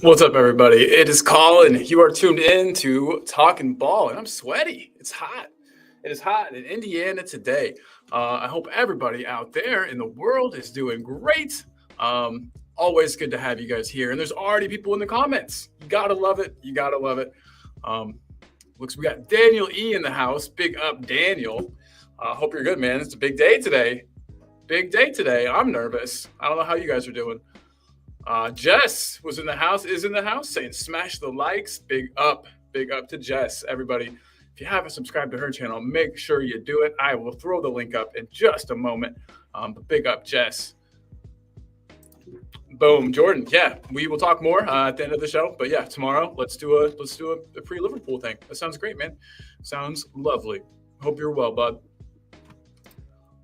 What's up, everybody? It is Colin. You are tuned in to Talking Ball, and I'm sweaty. It's hot. It is hot in Indiana today. I hope everybody out there in the world is doing great. Always good to have you guys here. And there's already people in the comments. You gotta love it. You gotta love it. Um, Looks we got Daniel E in the house. Big up, Daniel. Hope you're good, man. It's a big day today. Big day today. I'm nervous. I don't know how you guys are doing. Jess was in the house, is in the house, saying smash the likes. Big up to Jess. Everybody, if you haven't subscribed to her channel, make sure you do it. I will throw the link up in just a moment. But big up, Jess. Boom, Jordan. Yeah, we will talk more at the end of the show. But yeah, tomorrow let's do a pre-Liverpool thing. That sounds great, man. Sounds lovely. Hope you're well, bud.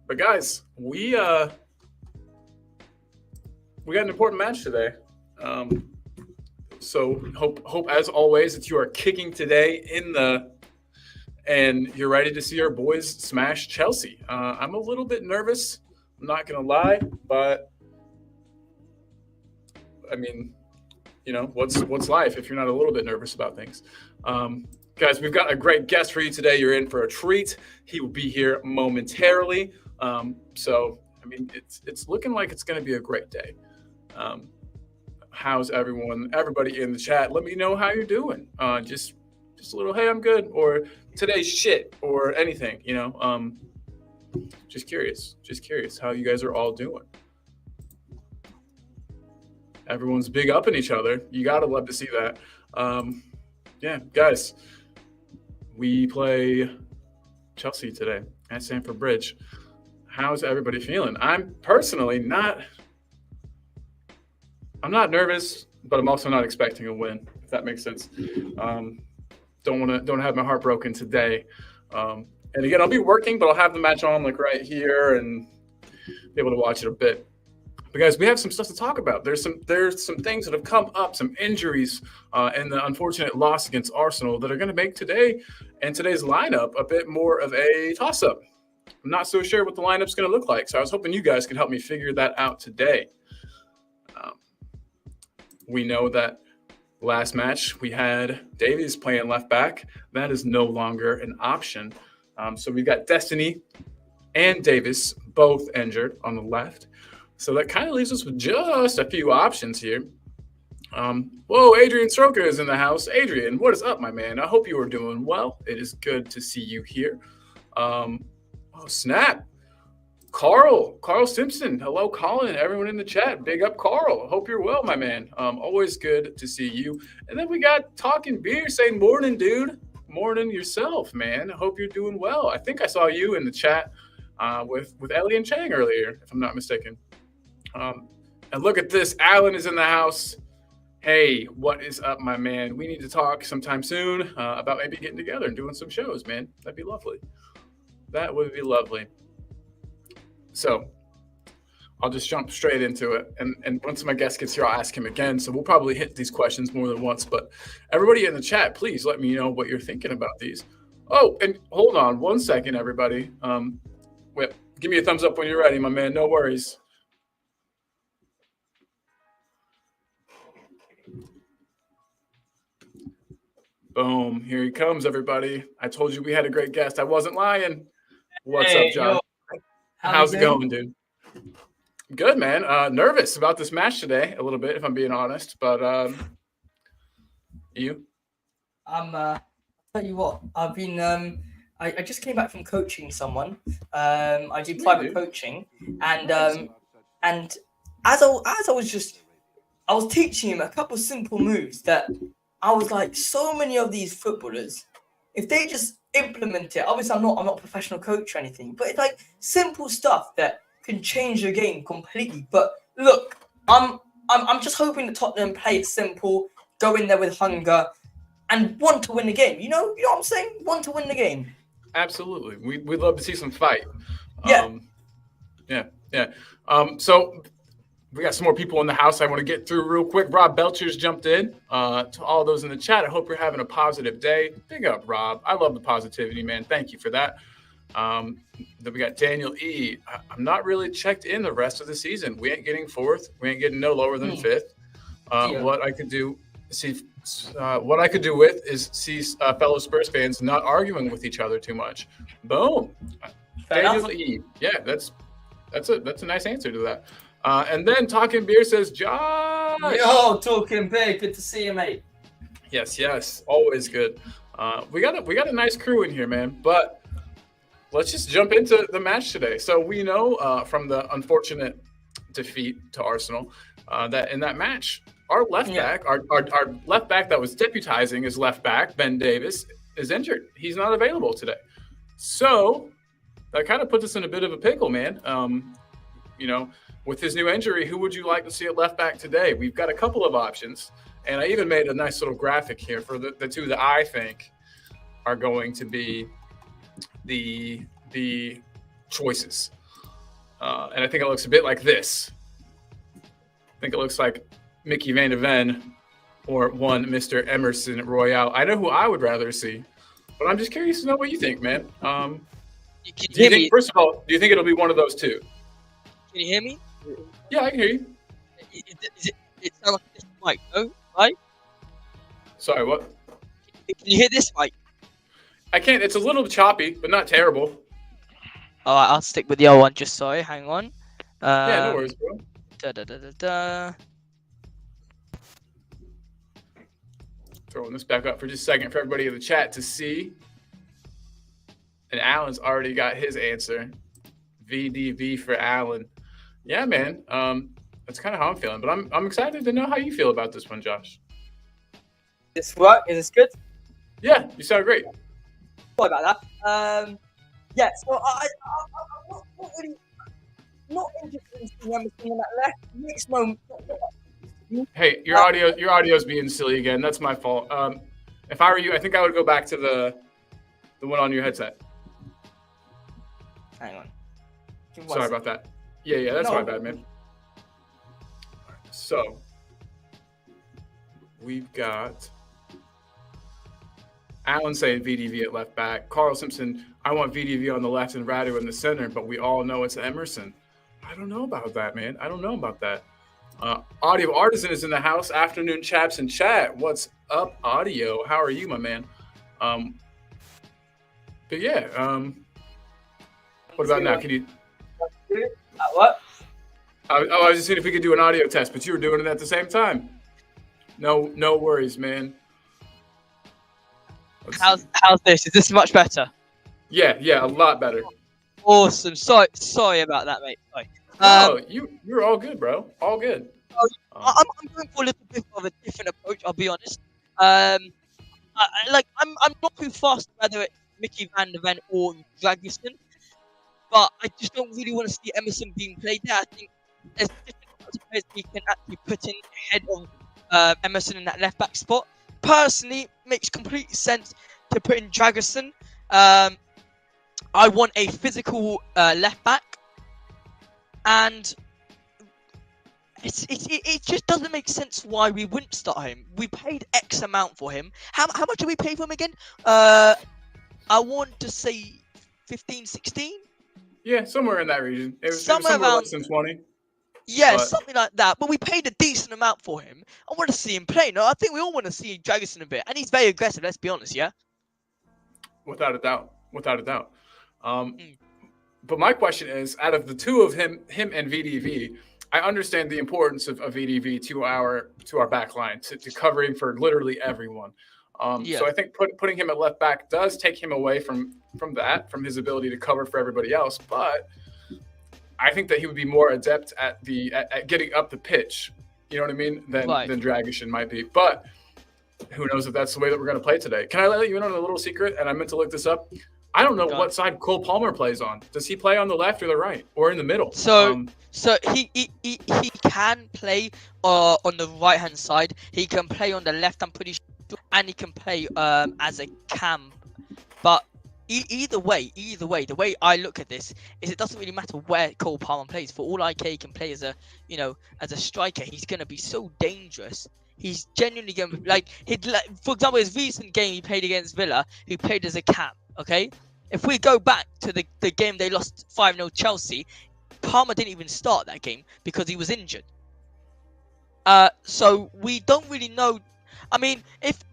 But guys, we got an important match today. So hope as always that you are kicking today and you're ready to see our boys smash Chelsea. I'm a little bit nervous. I'm not gonna lie, but I mean, you know, what's life if you're not a little bit nervous about things? Guys, we've got a great guest for you today. You're in for a treat. He will be here momentarily. So I mean, it's looking like it's going to be a great day. How's everybody in the chat? Let me know how you're doing. Just a little, hey, I'm good, or today's shit, or anything, you know. Just curious how you guys are all doing. Everyone's big up in each other. You gotta love to see that. Yeah, guys, we play Chelsea today at Stamford Bridge. How's everybody feeling? I'm personally not nervous, but I'm also not expecting a win, if that makes sense. Don't have my heart broken today. And again, I'll be working, but I'll have the match on like right here and be able to watch it a bit. But guys, we have some stuff to talk about. There's some things that have come up, some injuries, and the unfortunate loss against Arsenal that are going to make today and today's lineup a bit more of a toss-up. I'm not so sure what the lineup's going to look like, so I was hoping you guys could help me figure that out today. We know that last match we had Davies playing left back. That is no longer an option. So we've got Destiny and Davis both injured on the left. So that kind of leaves us with just a few options here. Whoa, Adrian Stroker is in the house. Adrian, what is up, my man? I hope you are doing well. It is good to see you here. Oh, snap. Carl Simpson. Hello, Colin. Everyone in the chat. Big up, Carl. Hope you're well, my man. Always good to see you. And then we got Talking Beer saying, morning, dude. Morning yourself, man. I hope you're doing well. I think I saw you in the chat with Ellie and Chang earlier, if I'm not mistaken. And look at this. Alan is in the house. Hey, what is up, my man? We need to talk sometime soon about maybe getting together and doing some shows, man. That'd be lovely. That would be lovely. So I'll just jump straight into it. And once my guest gets here, I'll ask him again. So we'll probably hit these questions more than once. But everybody in the chat, please let me know what you're thinking about these. Oh, and hold on 1 second, everybody. Wait, give me a thumbs up when you're ready, my man. No worries. Boom. Here he comes, everybody. I told you we had a great guest. I wasn't lying. What's up, John? How's it going, dude? Good, man. Nervous about this match today a little bit, if I'm being honest. But you? Tell you what, I've been I just came back from coaching someone. I do private coaching, and as I was teaching him a couple simple moves that I was like, so many of these footballers, if they just implement it, obviously I'm not a professional coach or anything, but it's like simple stuff that can change the game completely. But look, I'm just hoping that Tottenham play it simple, go in there with hunger, and want to win the game. You know what I'm saying? Want to win the game. Absolutely. We'd love to see some fight. Yeah. So we got some more people in the house I want to get through real quick. Rob Belcher's jumped in. To all those in the chat, I hope you're having a positive day. Big up, Rob. I love the positivity, man. Thank you for that. Then we got Daniel E. I'm not really checked in the rest of the season. We ain't getting fourth. We ain't getting no lower than fifth. What I could do See, what I could do with is see fellow Spurs fans not arguing with each other too much. Boom, Fair Daniel enough. E. Yeah, that's a nice answer to that. And then Talking Beer says, Josh. Yo, talking big. Good to see you, mate. Yes, always good. We got a nice crew in here, man. But let's just jump into the match today. So we know from the unfortunate defeat to Arsenal that in that match, our left back, our left back that was deputizing as left back, Ben Davies, is injured. He's not available today. So that kind of puts us in a bit of a pickle, man. With his new injury, who would you like to see at left back today? We've got a couple of options. And I even made a nice little graphic here for the two that I think are going to be the choices. And I think it looks a bit like this. I think it looks like Mickey Van de Ven or one Mr. Emerson Royale. I know who I would rather see, but I'm just curious to know what you think, man. First of all, do you think it'll be one of those two? Can you hear me? Yeah, I can hear you. It sounds like this mic, no? Right? Sorry, what? Can you hear this mic? I can't. It's a little choppy, but not terrible. Alright, I'll stick with the other one. Just sorry, hang on. Yeah, no worries, bro. Throwing this back up for just a second for everybody in the chat to see. And Alan's already got his answer. VDV for Alan. Yeah, man. That's kind of how I'm feeling. But I'm excited to know how you feel about this one, Josh. This work? Is this good? Yeah, you sound great. Sorry about that. Yeah, so I'm not really not interested in seeing Emerson on that left. Next moment. Hey, your audio's being silly again. That's my fault. If I were you, I think I would go back to the one on your headset. Hang on. Sorry about that. Yeah, that's my bad, man. So we've got Alan saying VDV at left back. Carl Simpson, I want VDV on the left and Radu in the center, but we all know it's Emerson. I don't know about that, man. I don't know about that. Audio Artisan is in the house. Afternoon chaps and chat. What's up, Audio? How are you, my man? But yeah, what about now? Can you? What? I was just seeing if we could do an audio test, but you were doing it at the same time. No worries, man. How's this? Is this much better? Yeah, a lot better. Awesome. Sorry about that, mate. Sorry. No, you're all good, bro. All good. I'm going for a little bit of a different approach. I'll be honest. I'm not too fast whether it's Mickey Van de Ven or Dragusin, but I just don't really want to see Emerson being played there. I think there's different players we can actually put in ahead of Emerson in that left back spot. Personally, makes complete sense to put in Dragusin. I want a physical left back, and it just doesn't make sense why we wouldn't start him. We paid X amount for him. How much did we pay for him again? I want to say 15, 16? Yeah, somewhere in that region. It was Somewhere somewhere around- less than 20. Yeah, But- something like that. But we paid a decent amount for him. I want to see him play. No, I think we all want to see Dragusin a bit, and he's very aggressive. Let's be honest, yeah. Without a doubt. But my question is, out of the two of him and VDV, I understand the importance of VDV to our back line, to covering for literally everyone. So I think putting him at left back does take him away from his ability to cover for everybody else. But I think that he would be more adept at getting up the pitch, you know what I mean, than Dragusin might be. But who knows if that's the way that we're going to play today. Can I let you in on a little secret? And I meant to look this up. I don't know what side Cole Palmer plays on. Does he play on the left or the right or in the middle? So he can play on the right hand side. He can play on the left. I'm pretty sure, and he can play as a cam. But either way, the way I look at this is it doesn't really matter where Cole Palmer plays. For all I care, he can play as a striker. He's gonna be so dangerous. He's genuinely gonna for example, his recent game he played against Villa, he played as a cam. Okay, if we go back to the game they lost 5-0 Chelsea, Palmer didn't even start that game because he was injured. So we don't really know I mean, if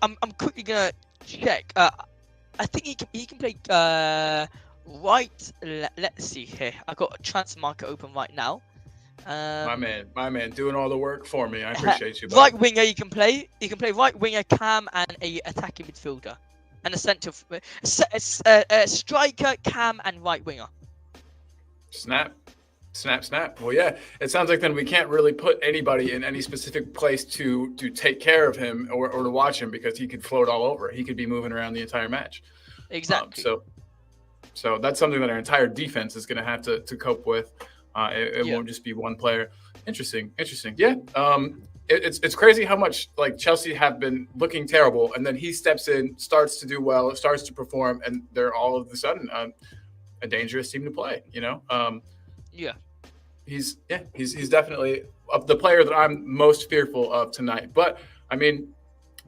I'm quickly gonna check. I think he can play right. Let's see here. I got a transfer market open right now. My man, doing all the work for me. I appreciate you. Right Bud. winger, you can play. You can play right winger, cam, and a attacking midfielder, and a centre, striker, cam, and right winger. Snap. Well, yeah, it sounds like then we can't really put anybody in any specific place to take care of him or to watch him because he could float all over. He could be moving around the entire match. Exactly. So that's something that our entire defense is going to have to cope with. It won't just be one player. Interesting. Yeah. It's crazy how much like Chelsea have been looking terrible, and then he steps in, starts to do well, starts to perform, and they're all of a sudden a dangerous team to play. He's definitely the player that I'm most fearful of tonight. But I mean,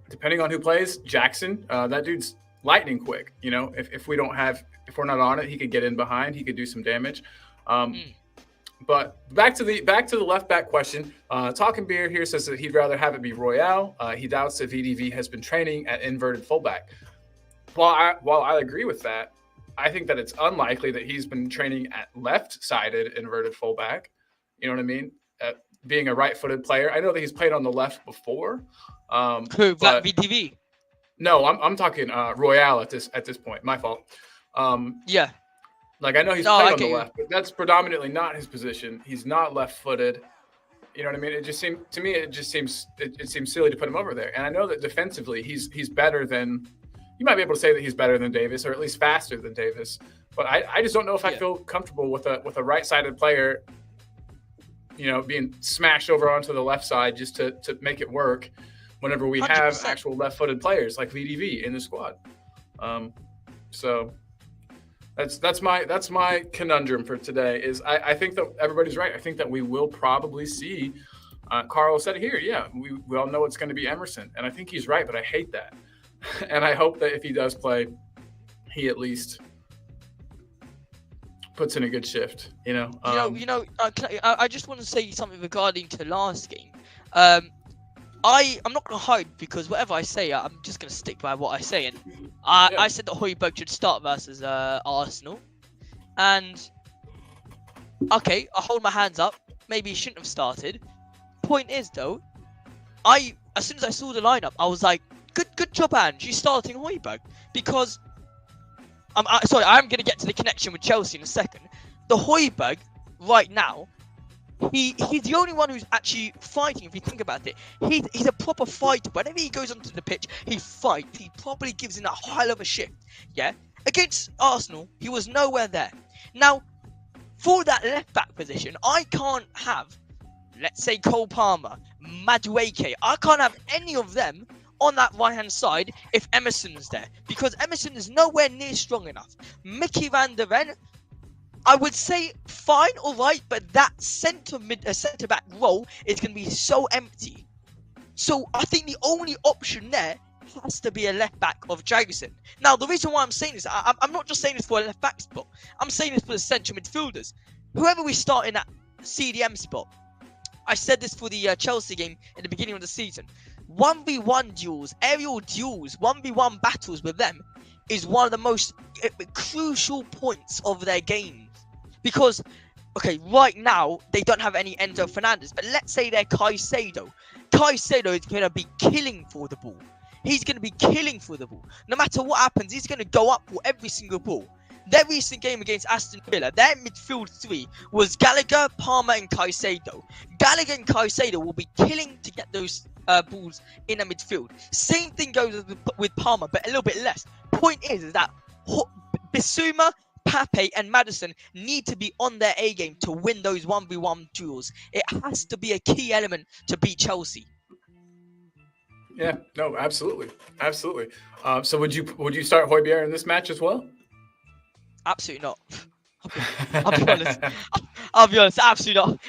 depending on who plays, Jackson, that dude's lightning quick. If we're not on it, he could get in behind. He could do some damage. But back to the left back question. Talking Beer here says that he'd rather have it be Royale. He doubts if VDV has been training at inverted fullback. While I agree with that, I think that it's unlikely that he's been training at left-sided inverted fullback. You know what I mean? Being a right-footed player, I know that he's played on the left before. Who? Black VDV? No, I'm talking Royale at this point. My fault. Yeah. Like I know he's played on the left, but that's predominantly not his position. He's not left-footed. You know what I mean? It seems silly to put him over there. And I know that defensively he's better than. You might be able to say that he's better than Davis, or at least faster than Davis. But I just don't know if I feel comfortable with a right-sided player, being smashed over onto the left side just to make it work. Whenever we 100%. Have actual left-footed players like VDV in the squad, so that's my conundrum for today. Is I think that everybody's right. I think that we will probably see. Carl said it here. Yeah, we all know it's going to be Emerson, and I think he's right. But I hate that. And I hope that if he does play, he at least puts in a good shift. I just want to say something regarding to last game. I'm not gonna hide because whatever I say, I'm just gonna stick by what I say. And I said that Højbjerg should start versus Arsenal. And okay, I hold my hands up. Maybe he shouldn't have started. Point is though, as soon as I saw the lineup, I was like. Good job, Ange. You're starting Højbjerg because I'm going to get to the connection with Chelsea in a second. The Højbjerg right now, he's the only one who's actually fighting. If you think about it, he's a proper fighter. Whenever he goes onto the pitch, he fights. He probably gives in a hell of a shift. Yeah. Against Arsenal, he was nowhere there. Now, for that left back position, I can't have, let's say, Cole Palmer, Madueke. I can't have any of them on that right-hand side if Emerson's there, because Emerson is nowhere near strong enough. Mickey van der Ven, I would say fine, all right, but that centre-back role is going to be so empty. So I think the only option there has to be a left-back of Jagerson. Now, the reason why I'm saying this, I'm not just saying this for a left-back spot. I'm saying this for the central midfielders. Whoever we start in that CDM spot, I said this for the Chelsea game in the beginning of the season. 1v1 duels, aerial duels, 1v1 battles with them is one of the most crucial points of their games. Because, okay, right now, they don't have any Enzo Fernandez, but let's say they're Caicedo. Caicedo is going to be killing for the ball. He's going to be killing for the ball. No matter what happens, he's going to go up for every single ball. Their recent game against Aston Villa, their midfield three was Gallagher, Palmer, and Caicedo. Gallagher and Caicedo will be killing to get those balls in the midfield. Same thing goes with Palmer, but a little bit less. Point is that Bissouma, Pape, and Maddison need to be on their A game to win those 1v1 duels. It has to be a key element to beat Chelsea. Yeah, no, absolutely. So would you start Højbjerg in this match as well? Absolutely not. I'll be honest. I'll be honest. Absolutely not.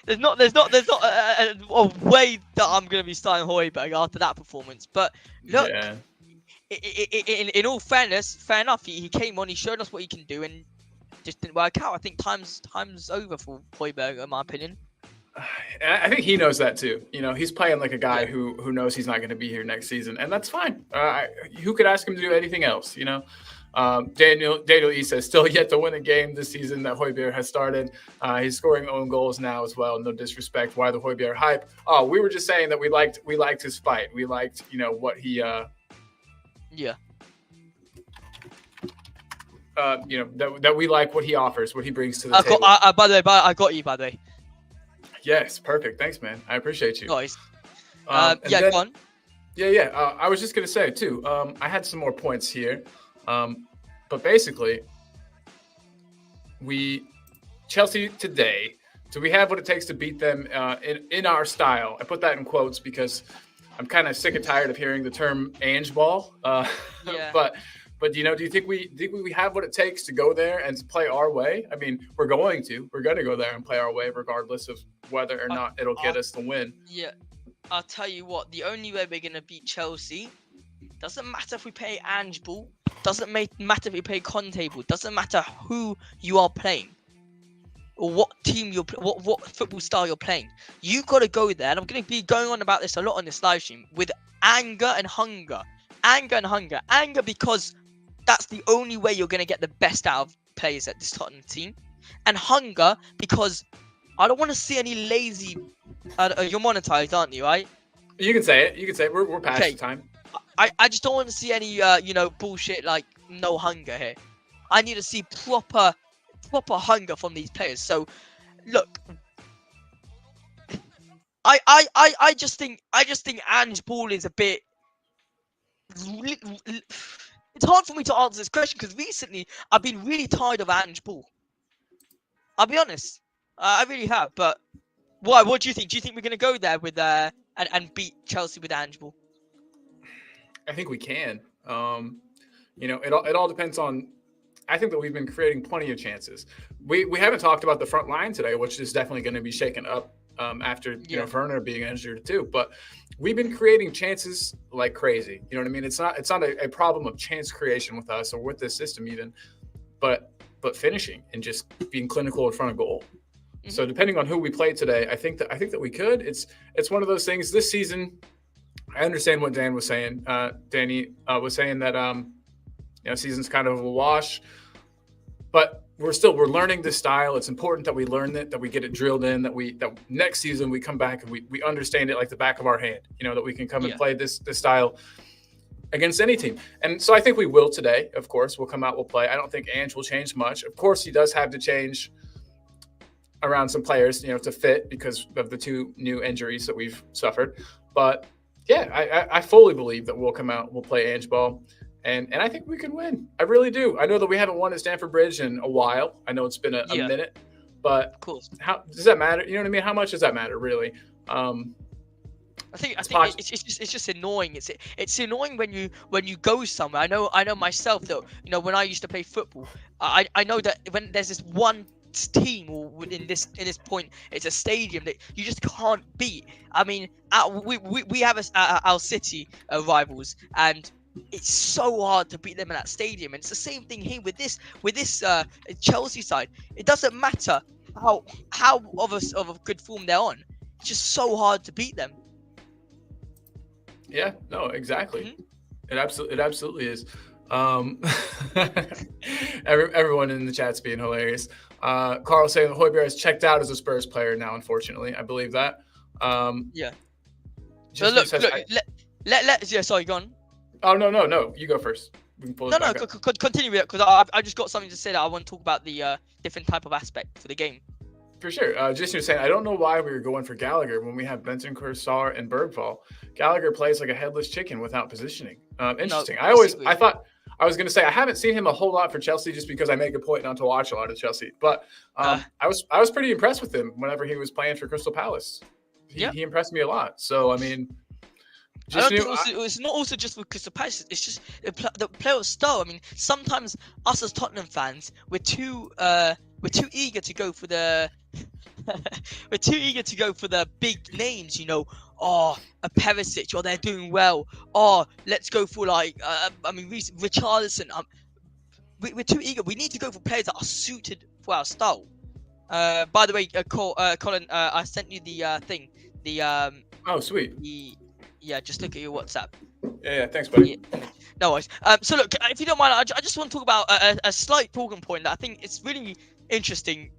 There's not a way that I'm going to be starting Højbjerg after that performance. But look, in all fairness, fair enough. He came on. He showed us what he can do, and just didn't work out. I think time's over for Højbjerg, in my opinion. I think he knows that too. You know, he's playing like a guy Yeah. who knows he's not going to be here next season, and that's fine. Who could ask him to do anything else? You know, Daniel E says still yet to win a game this season that Højbjerg has started. He's scoring own goals now as well. No disrespect. Why the Højbjerg hype? Oh, we were just saying that we liked his fight. We liked what he Yeah. that we like what he offers, what he brings to the table. By the way, I got you. By the way, Yes, perfect. Thanks, man. I appreciate you. guys. And Yeah, then- go on. Yeah. I was just gonna say too. I had some more points here, but basically, Chelsea today. Do we have what it takes to beat them in our style? I put that in quotes because I'm kind of sick and tired of hearing the term "Ange ball." Yeah. But do you think we have what it takes to go there and to play our way? I mean, we're going to go there and play our way, regardless of whether or not it'll get us the win. Yeah, I'll tell you what. The only way we're gonna beat Chelsea doesn't matter if we play Ange ball. Doesn't matter if we play Conte ball. Doesn't matter who you are playing or what team you're what football style you're playing. You gotta go there. And I'm gonna be going on about this a lot on this live stream with anger and hunger. Anger because that's the only way you're gonna get the best out of players at this Tottenham team, and hunger because I don't want to see any lazy. You're monetized, aren't you? Right? You can say it. We're past Okay. the time. I just don't want to see any bullshit like no hunger here. I need to see proper hunger from these players. So look, I just think Ange Ball is a bit. It's hard for me to answer this question because recently I've been really tired of Ange Ball. I'll be honest, I really have. But why? What do you think? Do you think we're gonna go there with and beat Chelsea with Ange Ball? I think we can. It all depends on. I think that we've been creating plenty of chances. We haven't talked about the front line today, which is definitely going to be shaken up after Werner being injured too. But we've been creating chances like crazy. You know what I mean? It's not a problem of chance creation with us or with this system even, but finishing and just being clinical in front of goal. Mm-hmm. So depending on who we play today, I think that we could. It's one of those things this season. I understand what Dan was saying. Danny was saying that season's kind of a wash, but we're learning this style. It's important that we learn it, that we get it drilled in, that next season we come back and we understand it like the back of our hand. That we can come and play this style against any team. And so I think we will today. Of course, we'll come out, we'll play. I don't think Ange will change much. Of course, he does have to change around some players, to fit because of the two new injuries that we've suffered. But yeah, I fully believe that we'll come out, we'll play Ange ball. And I think we can win. I really do. I know that we haven't won at Stamford Bridge in a while. I know it's been a minute, but of course, how does that matter? You know what I mean? How much does that matter, really? I think it's just annoying. It's annoying when you go somewhere. I know myself that when I used to play football, I know that when there's this one team or in this point it's a stadium that you just can't beat. I mean, we have our City rivals and. It's so hard to beat them in that stadium, and it's the same thing here with this Chelsea side. It doesn't matter how of a good form they're on. It's just so hard to beat them. Yeah, no, exactly. Mm-hmm. It absolutely is. Everyone in the chat's being hilarious. Carl saying that Højbjerg has checked out as a Spurs player now. Unfortunately, I believe that. Yeah. So look. Sorry, go on. Oh no! You go first. We can pull this back up. Continue with it because I just got something to say that I want to talk about the different type of aspect for the game. For sure. Just saying, I don't know why we were going for Gallagher when we have Benton, Sar, and Bergvall. Gallagher plays like a headless chicken without positioning. Interesting. No, I thought I was going to say I haven't seen him a whole lot for Chelsea just because I make a point not to watch a lot of Chelsea. But I was pretty impressed with him whenever he was playing for Crystal Palace. He impressed me a lot. So I mean. It's not also just with Crystal Palace. It's just the player style. I mean, sometimes us as Tottenham fans, we're too eager to go for the big names. A Perisic, or they're doing well. Let's go for Richarlison. We're too eager. We need to go for players that are suited for our style. By the way, Colin, I sent you the thing. The Oh, sweet. yeah, just look at your WhatsApp. Yeah, thanks, buddy. Yeah, no worries. So look, if you don't mind, I just want to talk about a slight talking point that I think it's really interesting.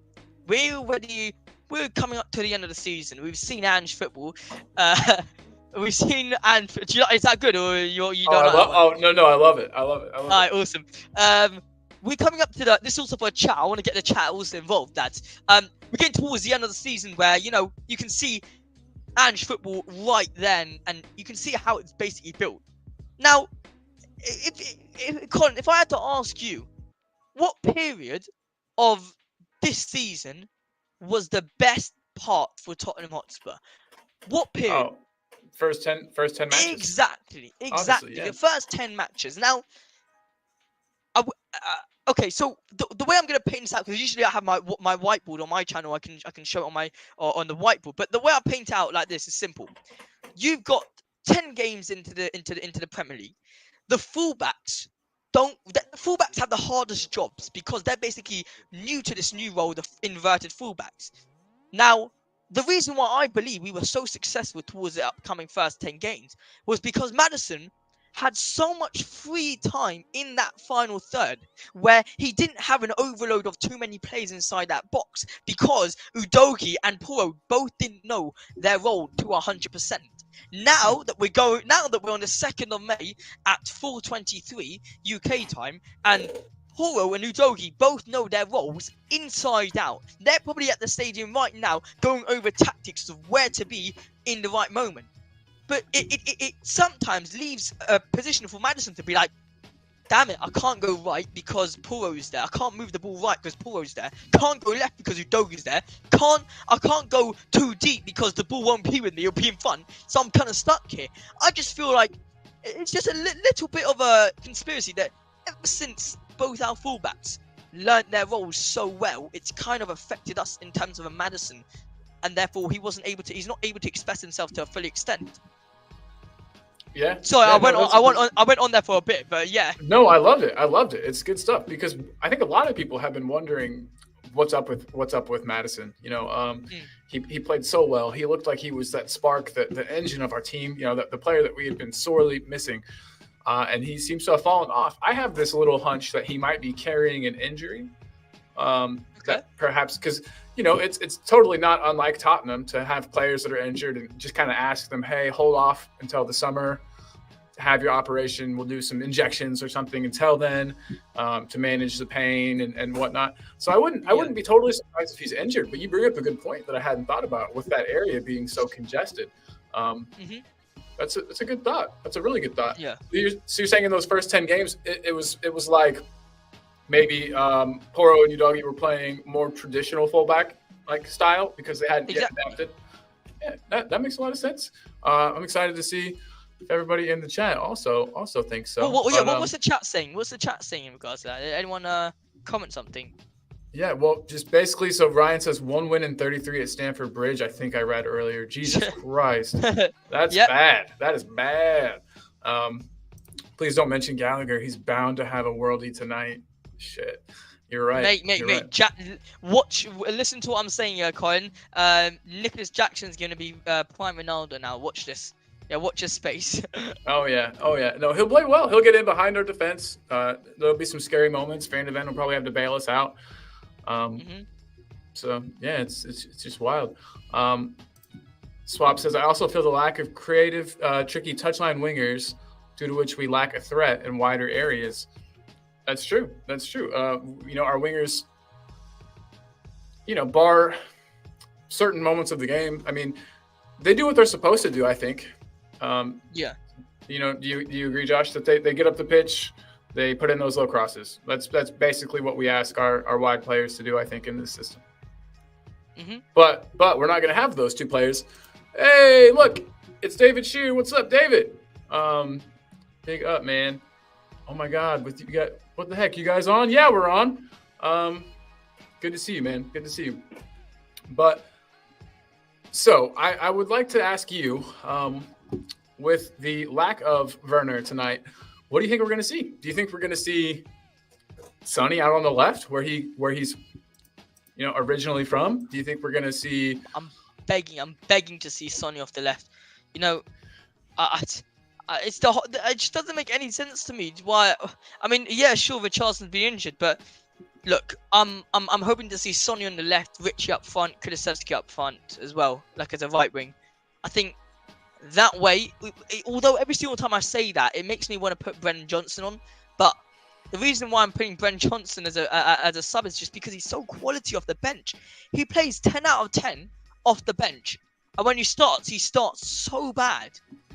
We're coming up to the end of the season. We've seen Ange football. We've seen Ange. Is that good or you don't? No, I love it. I love it. All right, awesome. We're coming up to this also for a chat. I want to get the chat also involved. We're getting towards the end of the season where you can see Ange football right then, and you can see how it's basically built. Now, Colin, if I had to ask you, what period of this season was the best part for Tottenham Hotspur? What period? Oh, first 10 matches. Exactly. Obviously, yeah. The first 10 matches. Now, okay, so the way I'm gonna paint this out, because usually I have my whiteboard on my channel, I can show it on the whiteboard. But the way I paint out like this is simple. You've got 10 games into the Premier League. The fullbacks have the hardest jobs because they're basically new to this new role, the inverted fullbacks. Now, the reason why I believe we were so successful towards the upcoming first 10 games was because Maddison had so much free time in that final third where he didn't have an overload of too many players inside that box because Udogie and Puro both didn't know their role to 100%. Now that we're on the 2nd of May at 4:23 UK time, and Puro and Udogie both know their roles inside out. They're probably at the stadium right now going over tactics of where to be in the right moment. But it sometimes leaves a position for Maddison to be like, damn it, I can't go right because Puro's there. I can't move the ball right because Puro's there. Can't go left because Udogie's there. I can't go too deep because the ball won't be with me. It'll be in front. So I'm kind of stuck here. I just feel like it's just a little bit of a conspiracy that ever since both our fullbacks learned their roles so well, it's kind of affected us in terms of a Maddison, and therefore he's not able to express himself to a full extent. Yeah. Sorry, I went on there for a bit, but yeah. No, I loved it. It's good stuff because I think a lot of people have been wondering what's up with Maddison. He played so well. He looked like he was that spark, the engine of our team. The player that we had been sorely missing, and he seems to have fallen off. I have this little hunch that he might be carrying an injury. That perhaps because it's totally not unlike Tottenham to have players that are injured and just kind of ask them, hey, hold off until the summer, have your operation. We'll do some injections or something until then to manage the pain and whatnot. So I wouldn't be totally surprised if he's injured. But you bring up a good point that I hadn't thought about with that area being so congested. That's a good thought. That's a really good thought. Yeah. So you're saying in those first 10 games, it was like maybe Poro and Udogie were playing more traditional fullback like style because they hadn't yet adapted. Yeah, that makes a lot of sense. I'm excited to see if everybody in the chat also thinks so. What's the chat saying? What's the chat saying in regards to that? Anyone comment something? Yeah, well, just basically, so Ryan says 1 win in 33 at Stamford Bridge. I think I read earlier. Jesus Christ, that's bad. That is bad. Please don't mention Gallagher. He's bound to have a worldie tonight. Shit, you're right. Mate. Listen to what I'm saying here, Colin. Nicholas Jackson's going to be prime Ronaldo now. Watch this. Yeah, watch his space. Oh yeah. No, he'll play well. He'll get in behind our defense. There'll be some scary moments. Van de Ven will probably have to bail us out. So yeah, it's just wild. Swap says, I also feel the lack of creative, tricky touchline wingers, due to which we lack a threat in wider areas. That's true. Our wingers, bar certain moments of the game, I mean, they do what they're supposed to do, I think. Yeah. Do you agree, Josh, that they get up the pitch, they put in those low crosses? That's basically what we ask our wide players to do, I think, in this system. But we're not going to have those two players. Hey, look, it's David Shear. What's up, David? Big up, man. Oh my God, what the heck? You guys on? Yeah, we're on. Good to see you, man. Good to see you. But so I would like to ask you, with the lack of Werner tonight, what do you think we're going to see? Do you think we're going to see Sonny out on the left, where he's originally from? Do you think we're going to see? I'm begging to see Sonny off the left. You know, it just doesn't make any sense to me. Why? I mean, yeah, sure, Richardson's been injured, but look, I'm hoping to see Sonny on the left, Richie up front, Kulusevski up front as well, like as a right wing. I think that way, although every single time I say that, it makes me want to put Brennan Johnson on, but the reason why I'm putting Brennan Johnson as a sub is just because he's so quality off the bench. He plays 10 out of 10 off the bench, and when he starts so bad.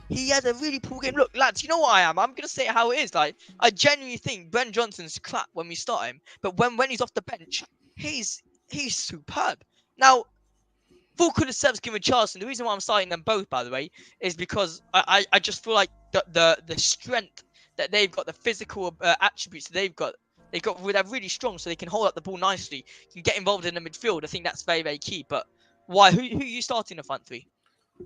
He has a really poor game. Look, lads, you know what I am? I'm going to say it how it is. Like, I genuinely think Brennan Johnson's crap when we start him. But when he's off the bench, he's superb. Now, for Kulusevski and Richarlison, the reason why I'm starting them both, by the way, is because I just feel like the strength that they've got, the physical attributes that they're really strong, so they can hold up the ball nicely, can get involved in the midfield. I think that's very, very key. But why? Who are you starting the front three?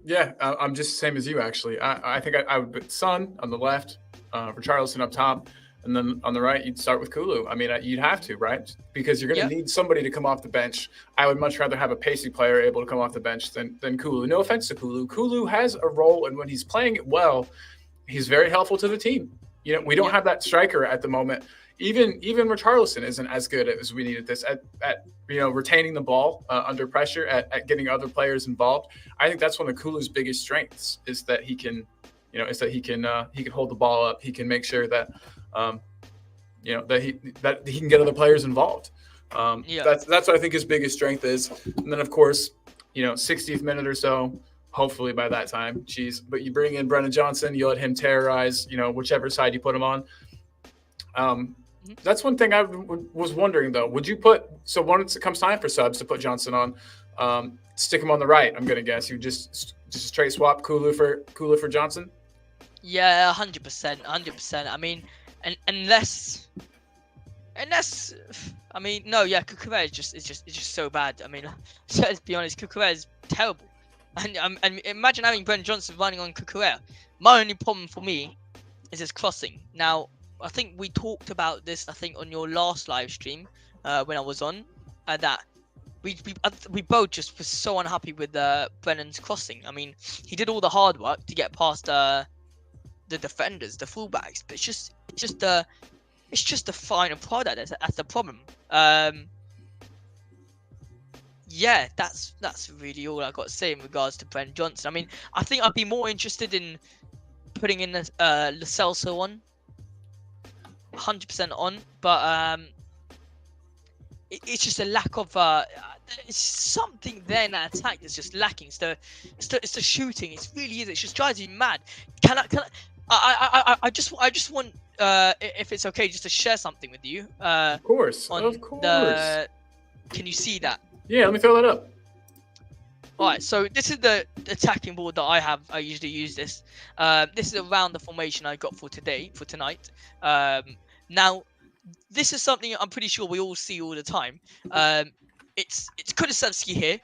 Yeah, I'm just the same as you, actually. I think I would put Son on the left, Richarlison up top, and then on the right, you'd start with Kulu. I mean, you'd have to, right? Because you're going to need somebody to come off the bench. I would much rather have a pacey player able to come off the bench than Kulu. No offense to Kulu. Kulu has a role, and when he's playing it well, he's very helpful to the team. We don't have that striker at the moment. Even Richarlison isn't as good as we need at this at retaining the ball under pressure, at getting other players involved. I think that's one of Kulu's biggest strengths is that he can hold the ball up. He can make sure that that he can get other players involved. That's what I think his biggest strength is. And then of course, 60th minute or so. Hopefully by that time, but you bring in Brennan Johnson, you let him terrorize, whichever side you put him on. That's one thing I was wondering though. Would you once it comes time for subs to put Johnson on, stick him on the right? I'm gonna guess you just straight swap Kulu for Johnson. Yeah, 100%. I mean, unless I mean, no, yeah, Cucurella is just so bad. I mean, let's be honest, Cucurella is terrible. And imagine having Brennan Johnson running on Cucurella. My only problem for me is his crossing. Now, I think we talked about this, on your last live stream when I was on, that we both just were so unhappy with Brennan's crossing. I mean, he did all the hard work to get past the defenders, the fullbacks, but it's just the final product that's the problem. Yeah, that's really all I got to say in regards to Brennan Johnson. I mean, I think I'd be more interested in putting in Lo Celso on, 100% on, but it's just a lack of it's something there in that attack that's just lacking. It's the shooting. It really is. It just drives me mad. I just want if it's okay just to share something with you. Of course. Can you see that? Yeah, let me throw that up. Alright, so this is the attacking board that I have. I usually use this. This is around the formation I got for tonight. Now, this is something I'm pretty sure we all see all the time. It's Kulusevski here.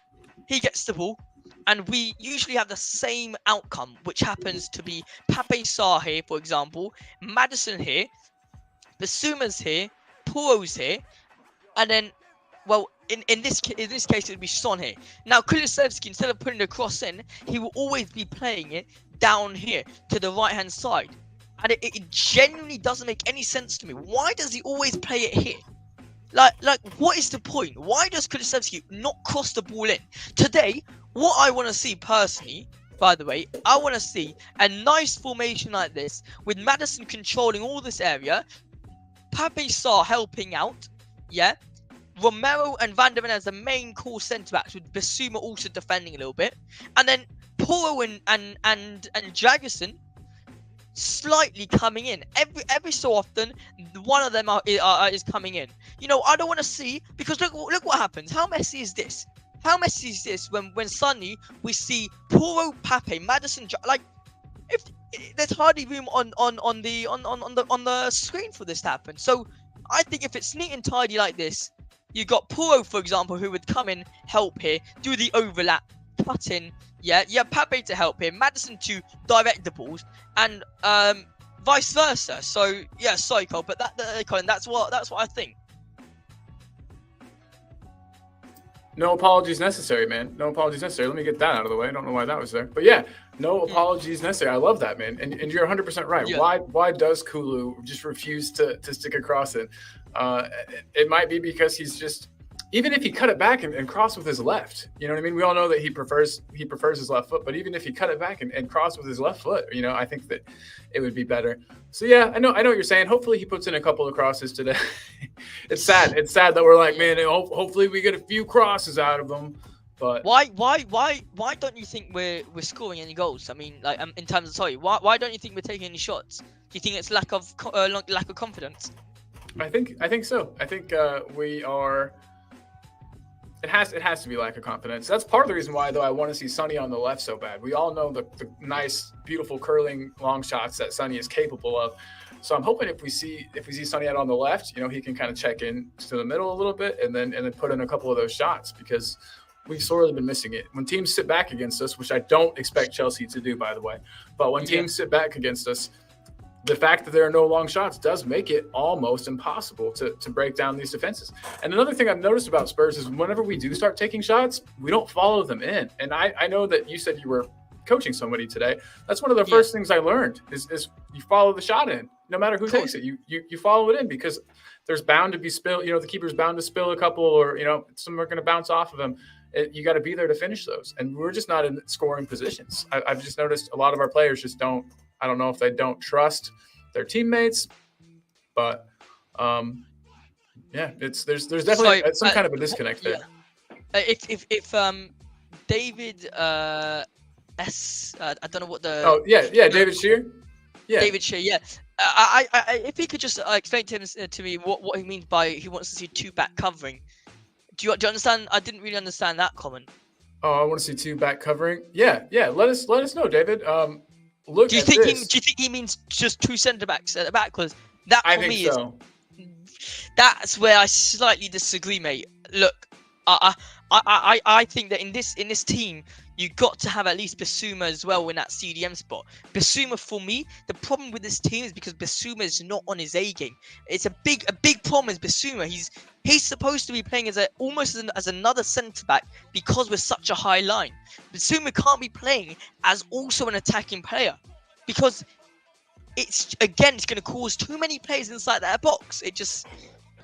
He gets the ball. And we usually have the same outcome, which happens to be Pape Sarr here, for example. Maddison here. Basuma's here. Puro's here. And then, well, in this case, it would be Son here. Now, Kulusevski, instead of putting the cross in, he will always be playing it down here to the right-hand side. And it genuinely doesn't make any sense to me. Why does he always play it here? Like, what is the point? Why does Kulusevski not cross the ball in? Today, what I want to see personally, by the way, I want to see a nice formation like this with Maddison controlling all this area, Pape Sarr helping out, yeah, Romero and Van der Ven as the main core centre-backs, with Basuma also defending a little bit, and then Poro and Jagerson slightly coming in. Every so often, one of them is coming in. I don't want to see, because look what happens. How messy is this? How messy is this when suddenly we see Poro, Pape, Maddison, if there's hardly room on the screen for this to happen. So I think if it's neat and tidy like this, you got Poro, for example, who would come in, help here, do the overlap, cut in. Yeah, Pape to help here, Maddison to direct the balls, and vice versa. So yeah, sorry, Cole, but Colin, that's what I think. No apologies necessary, man. No apologies necessary. Let me get that out of the way. I don't know why that was there. But yeah, no apologies necessary. I love that, man. And you're 100% right. Yeah. Why does Kulu just refuse to stick a cross in? It might be because he's just, even if he cut it back and cross with his left, you know what I mean? We all know that he prefers his left foot, but even if he cut it back and cross with his left foot, you know, I think that it would be better. So yeah, I know what you're saying. Hopefully he puts in a couple of crosses today. It's sad. It's sad that we're like, man, hopefully we get a few crosses out of him. But why don't you think we're scoring any goals? I mean, like in terms of why don't you think we're taking any shots? Do you think it's lack of confidence? I think so. I think we are. It has to be lack of confidence. That's part of the reason why, though, I want to see Sonny on the left so bad. We all know the nice, beautiful curling long shots that Sonny is capable of. So I'm hoping if we see Sonny out on the left, you know, he can kind of check in to the middle a little bit and then put in a couple of those shots, because we've sorely been missing it. When teams sit back against us, which I don't expect Chelsea to do, by the way, but when teams sit back against us, the fact that there are no long shots does make it almost impossible to break down these defenses. And another thing I've noticed about Spurs is whenever we do start taking shots, we don't follow them in. And I know that you said you were coaching somebody today. That's one of the first things I learned is you follow the shot in. No matter who takes it, you follow it in, because there's bound to be spill. You know, the keeper's bound to spill a couple, or, you know, some are going to bounce off of him. You got to be there to finish those. And we're just not in scoring positions. I've just noticed a lot of our players just don't. I don't know if they don't trust their teammates, but there's definitely some kind of a disconnect there. If David I don't know what the David Shearer. Yeah. David Shearer, yeah. I if he could just explain to me what he means by he wants to see two back covering. Do you understand? I didn't really understand that comment. Oh, I want to see two back covering. Yeah. Let us know, David. Do you think he means just two centre backs at the back? Because that for me is that's where I slightly disagree, mate. Look, I think that in this team you got to have at least Bissouma as well in that CDM spot. Bissouma, for me, the problem with this team is because Bissouma is not on his A game. It's a big problem is Bissouma. He's supposed to be playing as another centre back because we're such a high line. Bissouma can't be playing as also an attacking player, because it's going to cause too many players inside that box. It just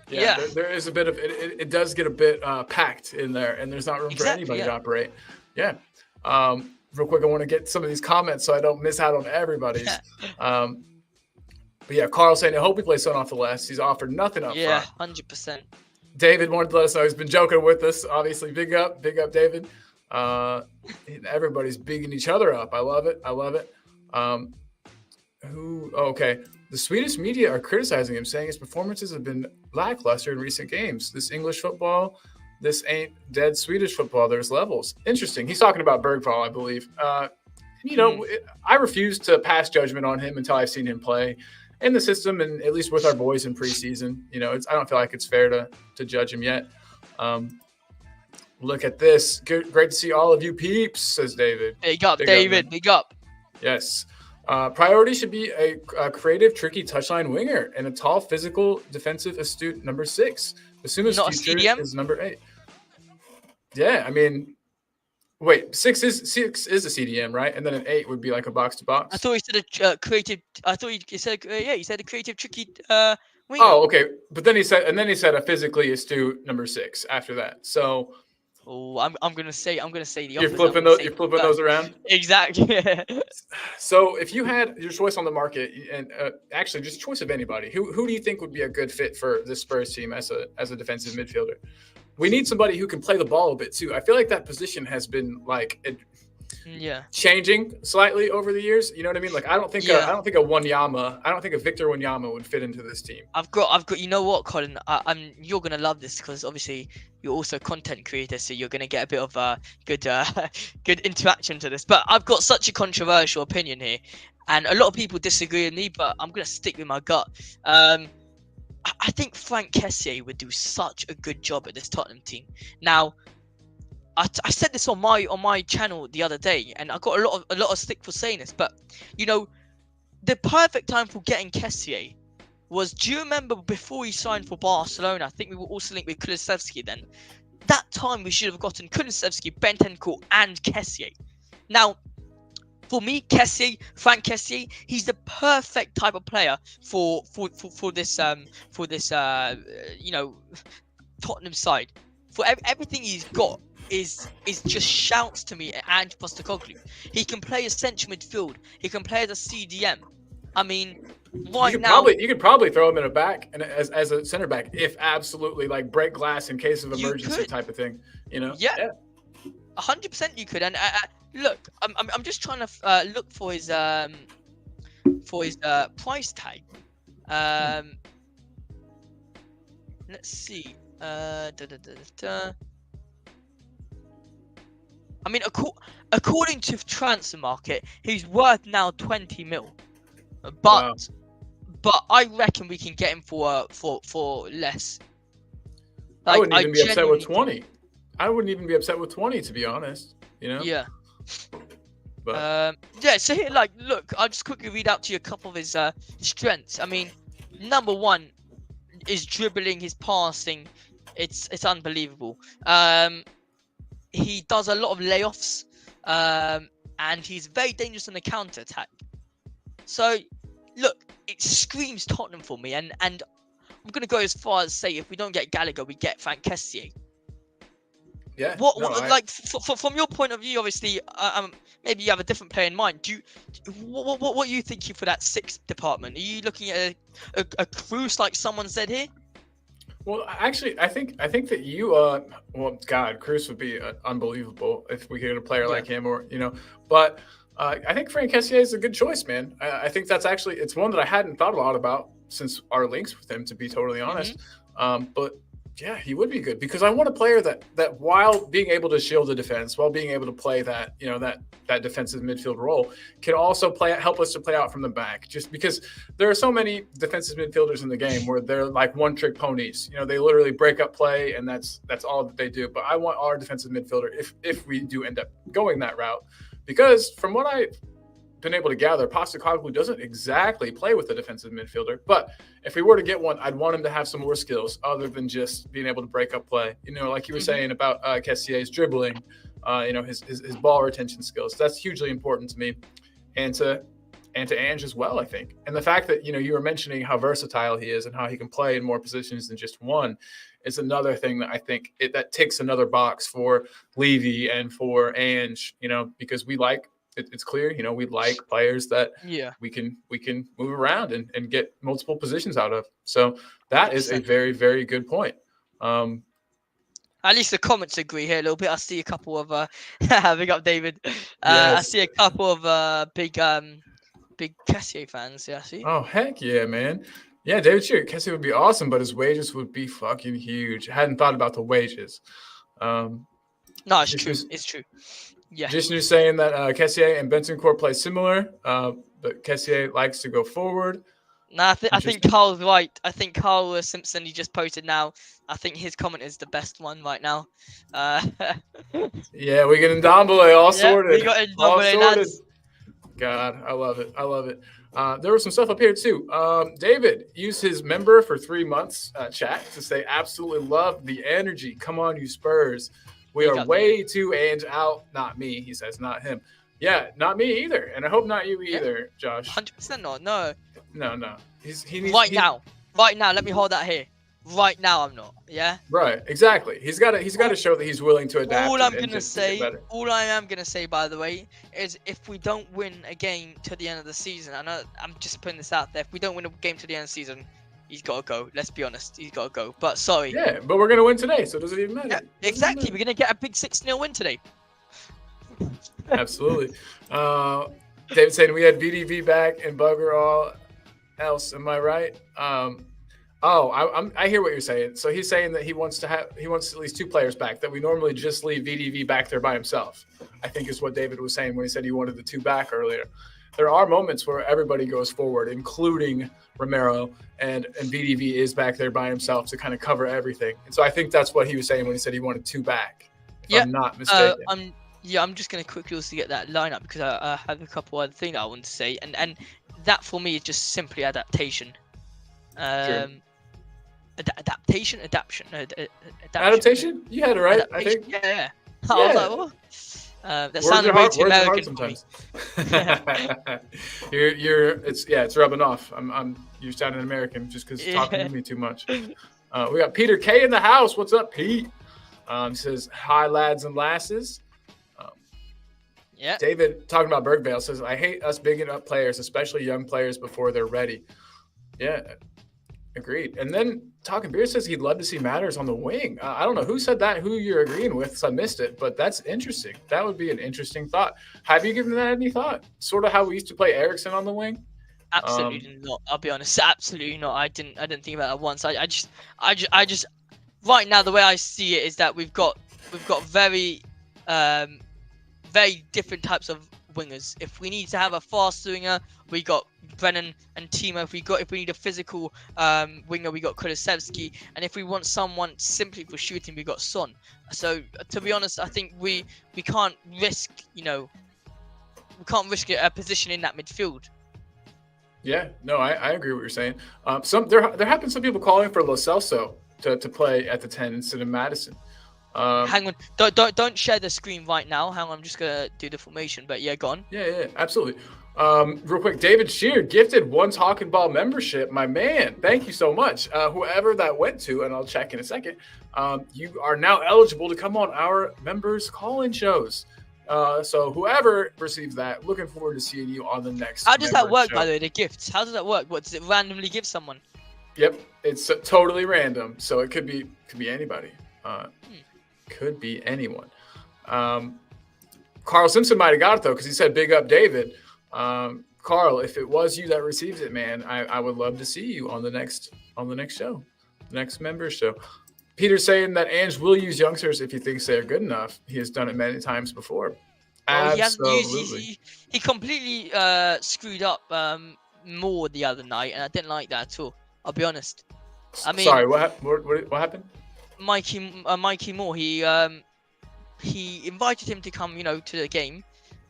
there is a bit of it. It does get a bit packed in there, and there's not room for anybody to operate. Yeah. Real quick, I want to get some of these comments so I don't miss out on everybody's. But yeah, Carl saying, I hope he plays Son off the left. He's offered nothing up front. 100%. David wanted to let us know he's been joking with us. Obviously, big up, David. Everybody's bigging each other up. I love it. Okay. The Swedish media are criticizing him, saying his performances have been lackluster in recent games. This English football, this ain't dead Swedish football. There's levels. Interesting. He's talking about Bergvall, I believe. I refuse to pass judgment on him until I've seen him play in the system, and at least with our boys in preseason. You know, I don't feel like it's fair to judge him yet. Look at this. Great to see all of you peeps, says David. Big up, David. Big up. Yes. Priority should be a creative, tricky touchline winger and a tall, physical, defensive, astute number 6. Bissouma's future is number 8. Yeah, I mean, wait, 6 is a CDM, right? And then an 8 would be like a box to box. I thought he said a creative. I thought he said he said a creative, tricky winger. Oh, okay. But then he said a physically astute number 6 after that. So. Oh, I'm gonna say the opposite. You're flipping those around. Exactly. So if you had your choice on the market, and actually just choice of anybody, who do you think would be a good fit for this Spurs team as a defensive midfielder? We need somebody who can play the ball a bit too. I feel like that position has been changing slightly over the years. You know what I mean? Like I don't think a Victor Wanyama would fit into this team. I've got. You know what, Colin? You're gonna love this because obviously you're also a content creator, so you're gonna get a bit of good interaction to this. But I've got such a controversial opinion here, and a lot of people disagree with me. But I'm gonna stick with my gut. I think Frank Kessié would do such a good job at this Tottenham team. Now, I said this on my channel the other day, and I got a lot of stick for saying this. But you know, the perfect time for getting Kessié was. Do you remember before he signed for Barcelona? I think we were also linked with Kulusevski then. that time we should have gotten Kulusevski, Bentancur, and Kessié. Now, for me, Frank Kessié, he's the perfect type of player for this Tottenham side. For everything he's got is just shouts to me at Ange Postecoglou. He can play a central midfield. He can play as a CDM. I mean, you could probably throw him in a back and as a center back if absolutely like break glass in case of emergency type of thing. Yeah. 100% you could. And look, I'm just trying to look for his price tag. Let's see. I mean, according to Transfer Market, he's worth now 20 mil. But I reckon we can get him for less. Like, I wouldn't even be upset with 20. I wouldn't even be upset with 20, to be honest. Yeah. But so here, like, look, I'll just quickly read out to you a couple of his strengths. I mean, number one is dribbling, his passing. It's unbelievable. He does a lot of layoffs, and he's very dangerous on the counter attack. So, look, it screams Tottenham for me, and I'm gonna go as far as say if we don't get Gallagher, we get Frank Kessié. Yeah. From your point of view, obviously, maybe you have a different player in mind. What are you thinking for that sixth department? Are you looking at a Cruz like someone said here? Well, actually, I think that you, God, Cruz would be unbelievable if we could get a player like him, But I think Frank Kessié is a good choice, man. I think that's actually it's one that I hadn't thought a lot about since our links with him, to be totally honest. But yeah, he would be good because I want a player that while being able to shield the defense, while being able to play that that defensive midfield role, can also help us to play out from the back. Just because there are so many defensive midfielders in the game where they're like one-trick ponies. They literally break up play and that's all that they do. But I want our defensive midfielder if we do end up going that route, because from what I've been able to gather, Postecoglou doesn't exactly play with the defensive midfielder. But if we were to get one, I'd want him to have some more skills other than just being able to break up play. Like you were saying about Kessié's dribbling, his ball retention skills. That's hugely important to me, and to Ange as well, I think. And the fact that you were mentioning how versatile he is and how he can play in more positions than just one is another thing that I think that ticks another box for Levy and for Ange. Because we like. It's clear, we like players that we can move around and get multiple positions out of. So that is a very, very good point. At least the comments agree here a little bit. I see a couple of big up David. I see a couple of big Kessié fans. Yeah, I see. Oh heck yeah, man. Yeah, David Kessié would be awesome, but his wages would be fucking huge. I hadn't thought about the wages. No, it's true. It's true. Yeah. Jishnu saying that Kessié and Bentancur play similar, but Kessié likes to go forward. No, I think Carl's right. I think Carl Simpson, he just posted now. I think his comment is the best one right now. Yeah, we got Ndombele all sorted. We got Ndombele, lads. God, I love it. I love it. There was some stuff up here too. David used his member for 3 months chat to say, absolutely love the energy. Come on, you Spurs. We are way too Ange out. Not me, he says, not him. Yeah, not me either. And I hope not you either, Josh. 100% not, no. No. He needs, now, let me hold that here. Right now, I'm not, yeah? Right, exactly. He's got to show that he's willing to adapt. All I am going to say, by the way, is if we don't win a game to the end of the season, I know I'm just putting this out there, if we don't win a game to the end of the season, he's got to go. Let's be honest. He's got to go. But sorry. Yeah, but we're going to win today, so it doesn't even matter. Yeah, exactly. We're going to get a big 6-0 win today. Absolutely. David saying we had VDV back and bugger all else. Am I right? I hear what you're saying. So he's saying that he wants at least 2 players back, that we normally just leave VDV back there by himself, I think is what David was saying when he said he wanted the 2 back earlier. There are moments where everybody goes forward, including Romero, and VDV is back there by himself to kind of cover everything. And so I think that's what he was saying when he said he wanted 2 back, if I'm not mistaken. I'm just going to quickly also get that lineup because I have a couple other things I want to say. And that for me is just simply adaptation. Sure. adaptation. Adaptation? You had it right, I Adaptation. think. Yeah. I was Yeah. like, what? That Words sounded are way hard, too words are hard American for me. sometimes. It's rubbing off. You're sounding American just because talking to me too much. We got Peter K in the house. What's up, Pete? He says, hi, lads and lasses. Yeah. David, talking about Bergvale, says, I hate us bigging up players, especially young players, before they're ready. Yeah, agreed. And then Talking Beer says he'd love to see Matters on the wing. I don't know who said that, who you're agreeing with, so I missed it, but that's interesting. That would be an interesting thought. Have you given that any thought? Sort of how we used to play Eriksson on the wing? Absolutely not. I'll be honest. Absolutely not. I didn't think about it once. I just right now the way I see it is that we've got very different types of wingers. If we need to have a fast winger, we got Brennan and Timo. If we need a physical winger, we got Kulusevski. And if we want someone simply for shooting, we got Son. So to be honest, I think we can't risk a position in that midfield. Yeah, no, I agree with what you're saying. There have been some people calling for Lo Celso to play at the 10 instead of Madison. Hang on, don't share the screen right now. Hang on, I'm just gonna do the formation. But yeah, go on. Yeah, absolutely. Real quick, David Shear gifted one Talking Ball membership. My man, thank you so much. Whoever that went to, and I'll check in a second. You are now eligible to come on our members call-in shows. So whoever receives that, looking forward to seeing you on the next. How does that work, show. by the way? The gifts. How does that work? What does it randomly give someone? Yep, it's totally random. So it could be anybody. Could be anyone. Carl Simpson might have got it though, because he said big up David. Carl, if it was you that receives it, man, I would love to see you on the next show, next member show. Peter's saying that Ange will use youngsters if he thinks they're good enough. He has done it many times before. Absolutely. He completely screwed up Moore the other night, and I didn't like that at all. I'll be honest. I mean, sorry, what happened? Mikey Moore. He invited him to come, to the game.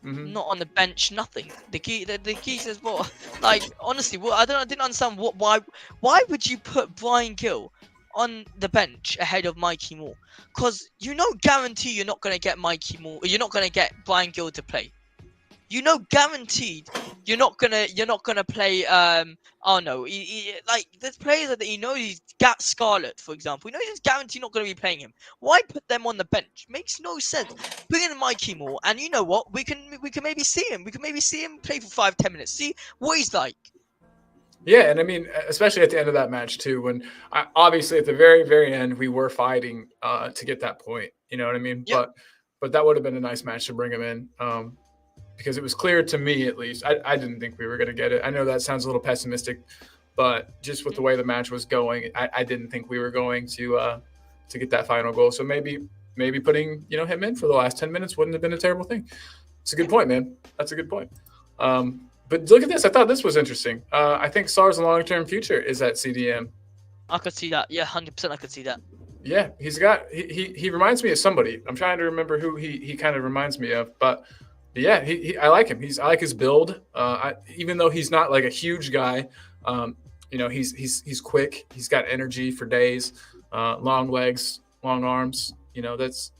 Mm-hmm. Not on the bench, nothing. The key says what? Like honestly, I didn't understand why would you put Brian Gill on the bench ahead of Mikey Moore? Because guarantee you're not gonna get Mikey Moore. You're not gonna get Brian Gill to play. Guaranteed you're not gonna play. Like there's players that he's got Scarlett, for example. He's guaranteed not gonna be playing him. Why put them on the bench? Makes no sense. Bring in Mikey Moore, and you know what? We can maybe see him. We can maybe see him play for 5-10 minutes. See what he's like. Yeah, and I mean, especially at the end of that match too, when obviously at the very, very end we were fighting to get that point. You know what I mean? Yep. But that would have been a nice match to bring him in. Because it was clear to me, at least, I didn't think we were going to get it. I know that sounds a little pessimistic, but just with the way the match was going, I didn't think we were going to get that final goal. So maybe putting him in for the last 10 minutes wouldn't have been a terrible thing. It's a good point, man. That's a good point. But look at this. I thought this was interesting. I think Sarr's long-term future is at CDM. I could see that. Yeah, 100%. I could see that. Yeah, he reminds me of somebody. I'm trying to remember who he kind of reminds me of, but. Yeah, I like him. I like his build. Even though he's not like a huge guy, he's quick. He's got energy for days. Long legs, long arms. That's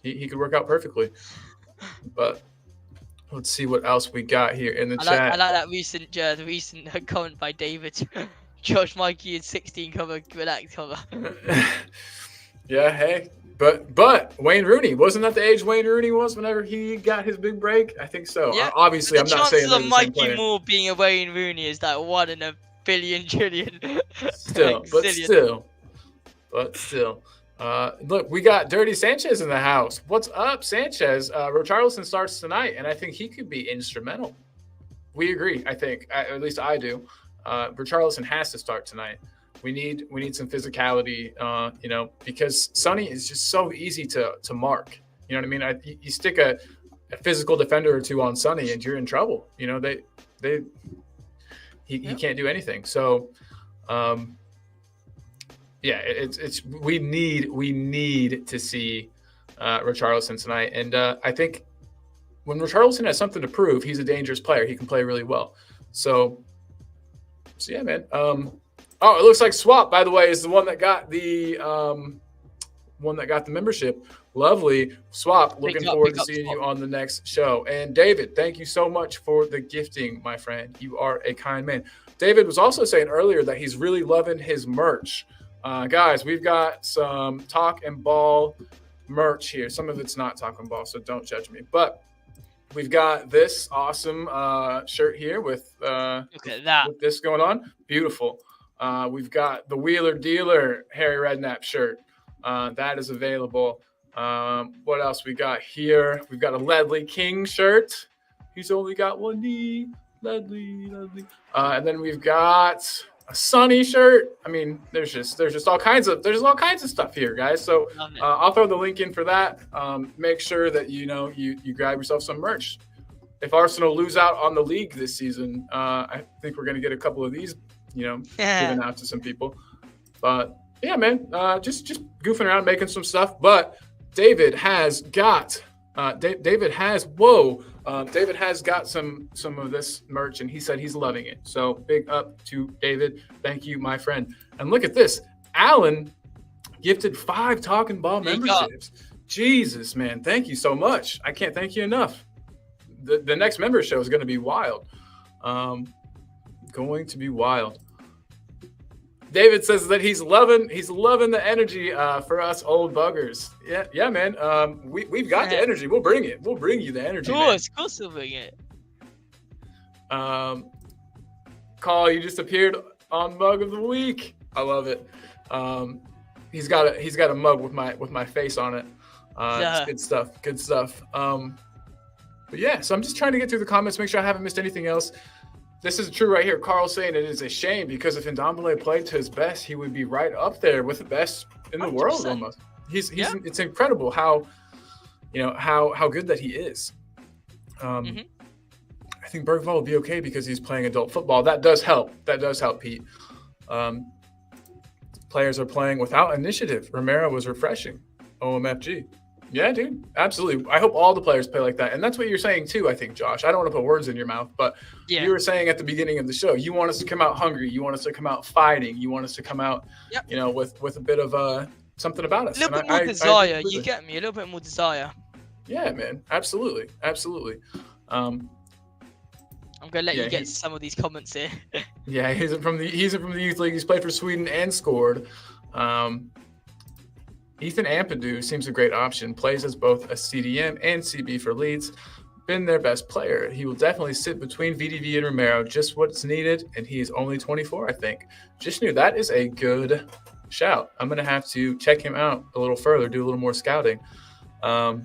he could work out perfectly. But let's see what else we got here in the chat. I like that recent comment by David. Josh Mikey in 16 cover, relax cover. Yeah, hey. But Wayne Rooney, wasn't that the age Wayne Rooney was whenever he got his big break? I think so. Yeah. Obviously, I'm not saying the chances of Mikey Moore being a Wayne Rooney is like 1 in a billion trillion. Still. Look, we got Dirty Sanchez in the house. What's up, Sanchez? Richarlison starts tonight, and I think he could be instrumental. We agree, I think. At least I do. Richarlison has to start tonight. We need some physicality, because Sonny is just so easy to mark. You know what I mean? You stick a physical defender or two on Sonny, and you're in trouble. He can't do anything. So, we need to see Richarlison tonight, and I think when Richarlison has something to prove, he's a dangerous player. He can play really well. So yeah, man. Oh, it looks like Swap, by the way, is the one that got the membership. Lovely. Swap, looking forward to seeing you on the next show. And David, thank you so much for the gifting, my friend. You are a kind man. David was also saying earlier that he's really loving his merch. Guys, we've got some Talk and Ball merch here. Some of it's not Talk and Ball, so don't judge me. But we've got this awesome shirt here with look at that. with this going on. Beautiful. We've got the Wheeler Dealer Harry Redknapp shirt. That is available. What else we got here? We've got a Ledley King shirt. He's only got one knee. Ledley. And then we've got a Sunny shirt. I mean, there's just all kinds of stuff here, guys. So I'll throw the link in for that. Make sure that you grab yourself some merch. If Arsenal lose out on the league this season, I think we're gonna get a couple of these, given out to some people. But yeah, man, just goofing around, making some stuff. But David has got David has got some of this merch, and he said he's loving it. So big up to David. Thank you, my friend. And look at this. Alan gifted 5 Talking Ball memberships. Jesus, man. Thank you so much. I can't thank you enough. The next member show is going to be wild. Going to be wild. David says that he's loving the energy for us old buggers. Yeah, man. We've got the energy. We'll bring it. We'll bring you the energy. Of course we'll bring it. Carl, you just appeared on Mug of the Week. I love it. He's got a mug with my face on it. It's good stuff. Good stuff. But yeah, so I'm just trying to get through the comments, make sure I haven't missed anything else. This is true right here. Carl saying it is a shame because if Ndombele played to his best, he would be right up there with the best in the 100%. World almost. It's incredible how good that he is. I think Bergvall will be okay because he's playing adult football. That does help. Pete. Players are playing without initiative. Romero was refreshing. OMFG. Yeah, dude, absolutely. I hope all the players play like that. And that's what you're saying too, I think, Josh. I don't want to put words in your mouth, but you were saying at the beginning of the show, you want us to come out hungry. You want us to come out fighting. You want us to come out, with a bit of something about us. A little bit more desire. You get me? A little bit more desire. Yeah, man. Absolutely. I'm gonna let you get some of these comments here. Yeah, he's from the youth league. He's played for Sweden and scored. Ethan Ampadu seems a great option. Plays as both a CDM and CB for Leeds. Been their best player. He will definitely sit between VDV and Romero, just what's needed, and he is only 24, I think. Just knew that is a good shout. I'm going to have to check him out a little further, do a little more scouting. But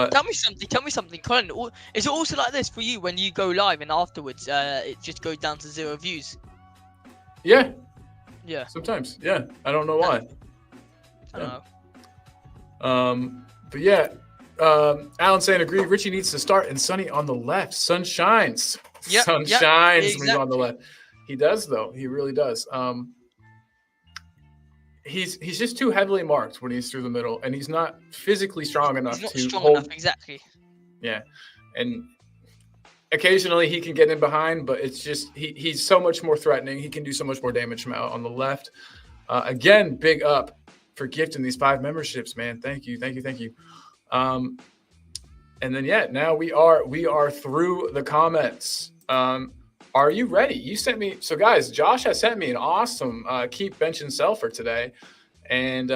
tell me something, Colin. Is it also like this for you when you go live and afterwards it just goes down to 0 views? Yeah. Yeah. Sometimes. Yeah. I don't know why. I don't know. But yeah, Alan saying agree. Richie needs to start and Sonny on the left. Sun shines. Sun shines exactly. When he's on the left. He does though. He really does. He's just too heavily marked when he's through the middle, and he's not physically strong enough to hold. Exactly. Yeah, and occasionally he can get in behind, but it's just he's so much more threatening. He can do so much more damage from out on the left. Again, big up for gifting these 5 memberships, man. Thank you. And then now we are through the comments. Are you ready? You sent me. So guys, Josh has sent me an awesome keep benching sell for today, and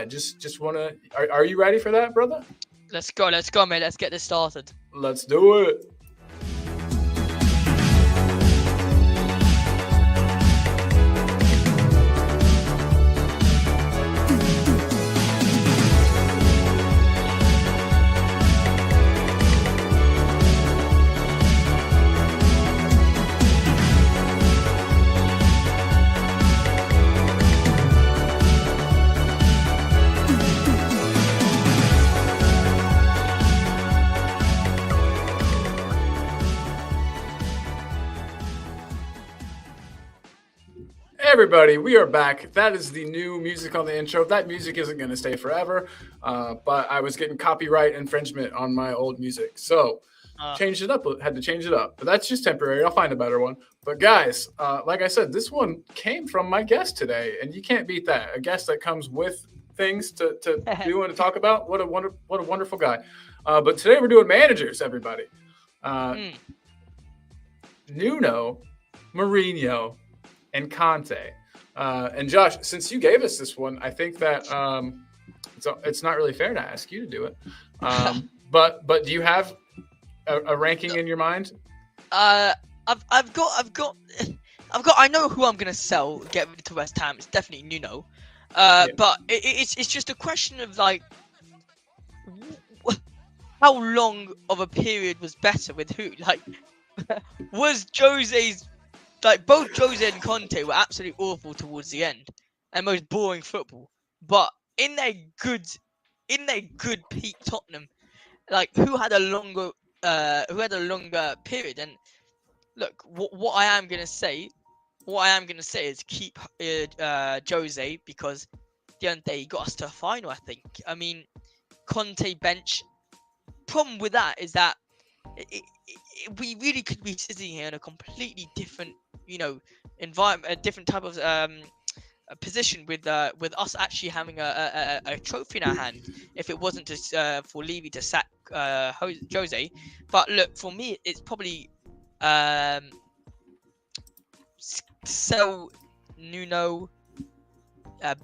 just want to. Are you ready for that, brother? Let's go, mate. Let's get this started. Let's do it. Everybody, we are back. That is the new music on the intro. That music isn't going to stay forever, but I was getting copyright infringement on my old music. So changed it up. Had to change it up, but that's just temporary. I'll find a better one. But guys, like I said, this one came from my guest today, and you can't beat that. A guest that comes with things to do and to talk about. What a wonderful guy. But today we're doing managers, everybody. Nuno, Mourinho, and Conte. And Josh, since you gave us this one, I think that it's not really fair to ask you to do it. But do you have a ranking in your mind? I've got. I know who I'm gonna sell. Get rid to West Ham. It's definitely Nuno. But it's just a question of like, how long of a period was better with who? Like, was Jose's, like, both Jose and Conte were absolutely awful towards the end and most boring football. But in their good peak Tottenham, like, who had a longer period? And look, what I am gonna say is keep Jose, because at the end of the day he got us to a final. I think. I mean, Conte bench. Problem with that is that we really could be sitting here in a completely different, environment, a different type of a position with us actually having a trophy in our hand if it wasn't for Levy to sack Jose. But look, for me, it's probably sell Nuno,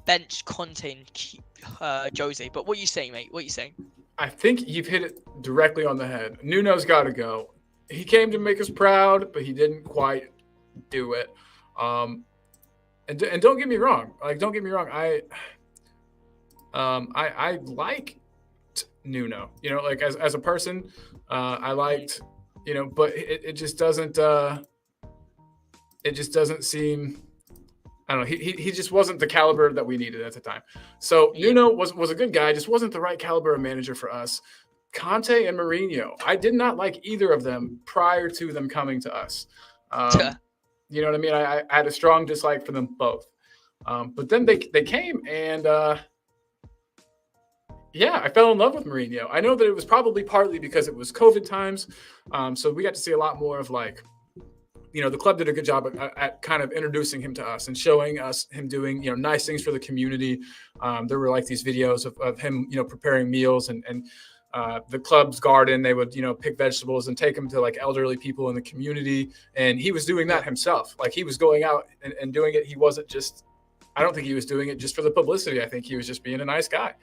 bench Conte, and keep Jose. But what are you saying, mate? What are you saying? I think you've hit it directly on the head. Nuno's got to go. He came to make us proud, but he didn't quite do it. And don't get me wrong. I liked Nuno. Like as a person, I liked. But it just doesn't. It just doesn't seem. I don't know. He just wasn't the caliber that we needed at the time. So Nuno was a good guy, just wasn't the right caliber of manager for us. Conte and Mourinho, I did not like either of them prior to them coming to us. You know what I mean? I had a strong dislike for them both. But then they came and I fell in love with Mourinho. I know that it was probably partly because it was COVID times. So we got to see a lot more of like, the club did a good job at kind of introducing him to us and showing us him doing, nice things for the community. There were like these videos of him, preparing meals and the club's garden. They would, pick vegetables and take them to like elderly people in the community. And he was doing that himself. Like he was going out and doing it. He wasn't just, I don't think he was doing it just for the publicity. I think he was just being a nice guy.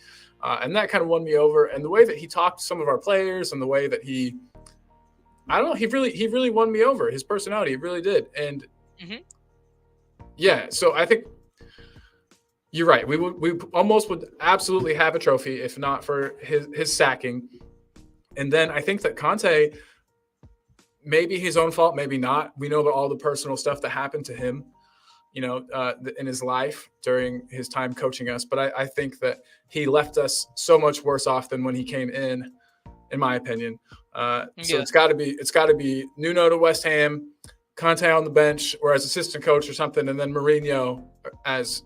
And that kind of won me over. And the way that he talked to some of our players and the way that he really won me over. His personality, it really did. And so I think you're right. We almost would absolutely have a trophy if not for his sacking. And then I think that Conte, maybe his own fault, maybe not. We know about all the personal stuff that happened to him, in his life during his time coaching us. But I think that he left us so much worse off than when he came in my opinion. So it's got to be Nuno to West Ham, Conte on the bench or as assistant coach or something, and then Mourinho as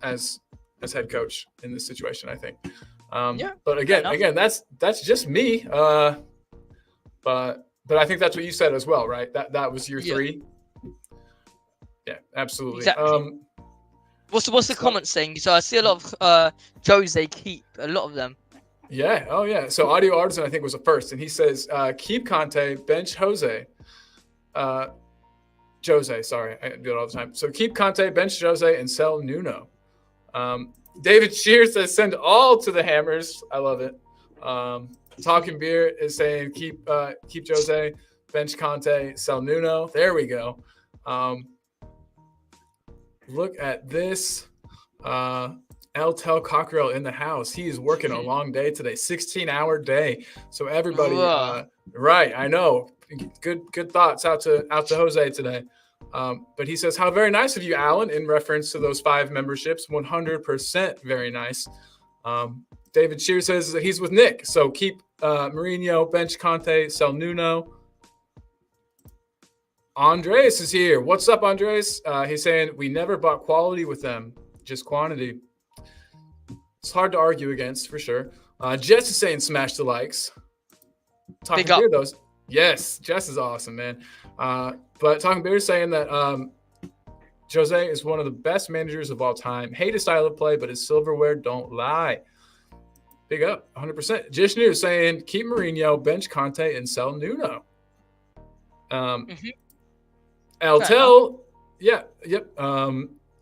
head coach in this situation, I think. But again, that's just me. But I think that's what you said as well, right? That was your three. Yeah, absolutely. Exactly. What's the comment saying? So I see a lot of Jose keep a lot of them. Yeah. Oh, yeah. So Audio Artisan, I think, was the first. And he says, keep Conte, bench Jose. Jose, sorry. I do it all the time. So keep Conte, bench Jose, and sell Nuno. David Shear says, send all to the Hammers. I love it. Talking Beer is saying, keep Jose, bench Conte, sell Nuno. There we go. Look at this. Tel Cockrell in the house. He is working a long day today, 16-hour day. So everybody, right? I know. Good thoughts out to Jose today. But he says, "How very nice of you, Alan," in reference to those 5 memberships. 100% very nice. David Shear says that he's with Nick. So keep Mourinho, bench Conte, sell Nuno. Andres is here. What's up, Andres? He's saying we never bought quality with them, just quantity. It's hard to argue against, for sure. Jess is saying smash the likes. Talking here, those. Yes, Jess is awesome, man. But Talking Bear is saying that Jose is one of the best managers of all time. Hate his style of play, but his silverware don't lie. Big up, 100%. Jishnu is saying keep Mourinho, bench Conte, and sell Nuno. Eltel, yeah, yep.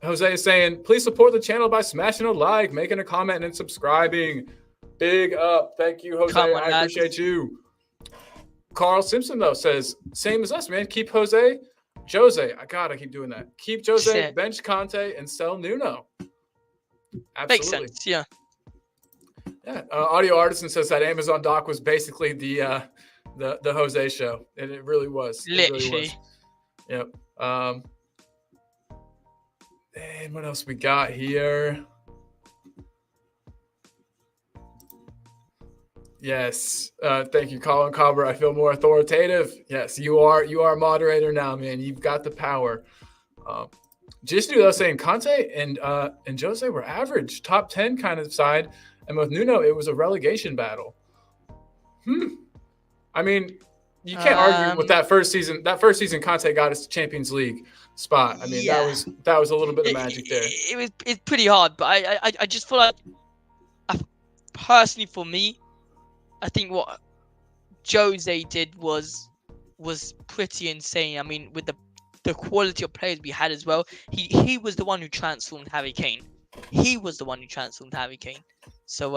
Jose is saying please support the channel by smashing a like, making a comment, and subscribing. Big up. Thank you, Jose. Come on, I lads. appreciate you. Carl Simpson, though, says, same as us, man. Keep Jose. I keep doing that. Keep Jose, Shit. bench Conte, and sell Nuno. Absolutely. Makes sense, yeah. Yeah. Audio Artisan says that Amazon doc was basically the Jose show, and it really was. It really Literally. was. Yep. And what else we got here? Yes. Thank you, Colin Cobber. I feel more authoritative. Yes, you are a moderator now, man. You've got the power. Just knew I was saying Conte and Jose were average, top 10 kind of side. And with Nuno, it was a relegation battle. I mean, you can't argue with that first season. That first season, Conte got us the Champions League spot. I mean, Yeah. that was a little bit of magic there. It's pretty hard, but I just feel like, personally for me, I think what Jose did was pretty insane. I mean, with the quality of players we had as well, he was the one who transformed Harry Kane. So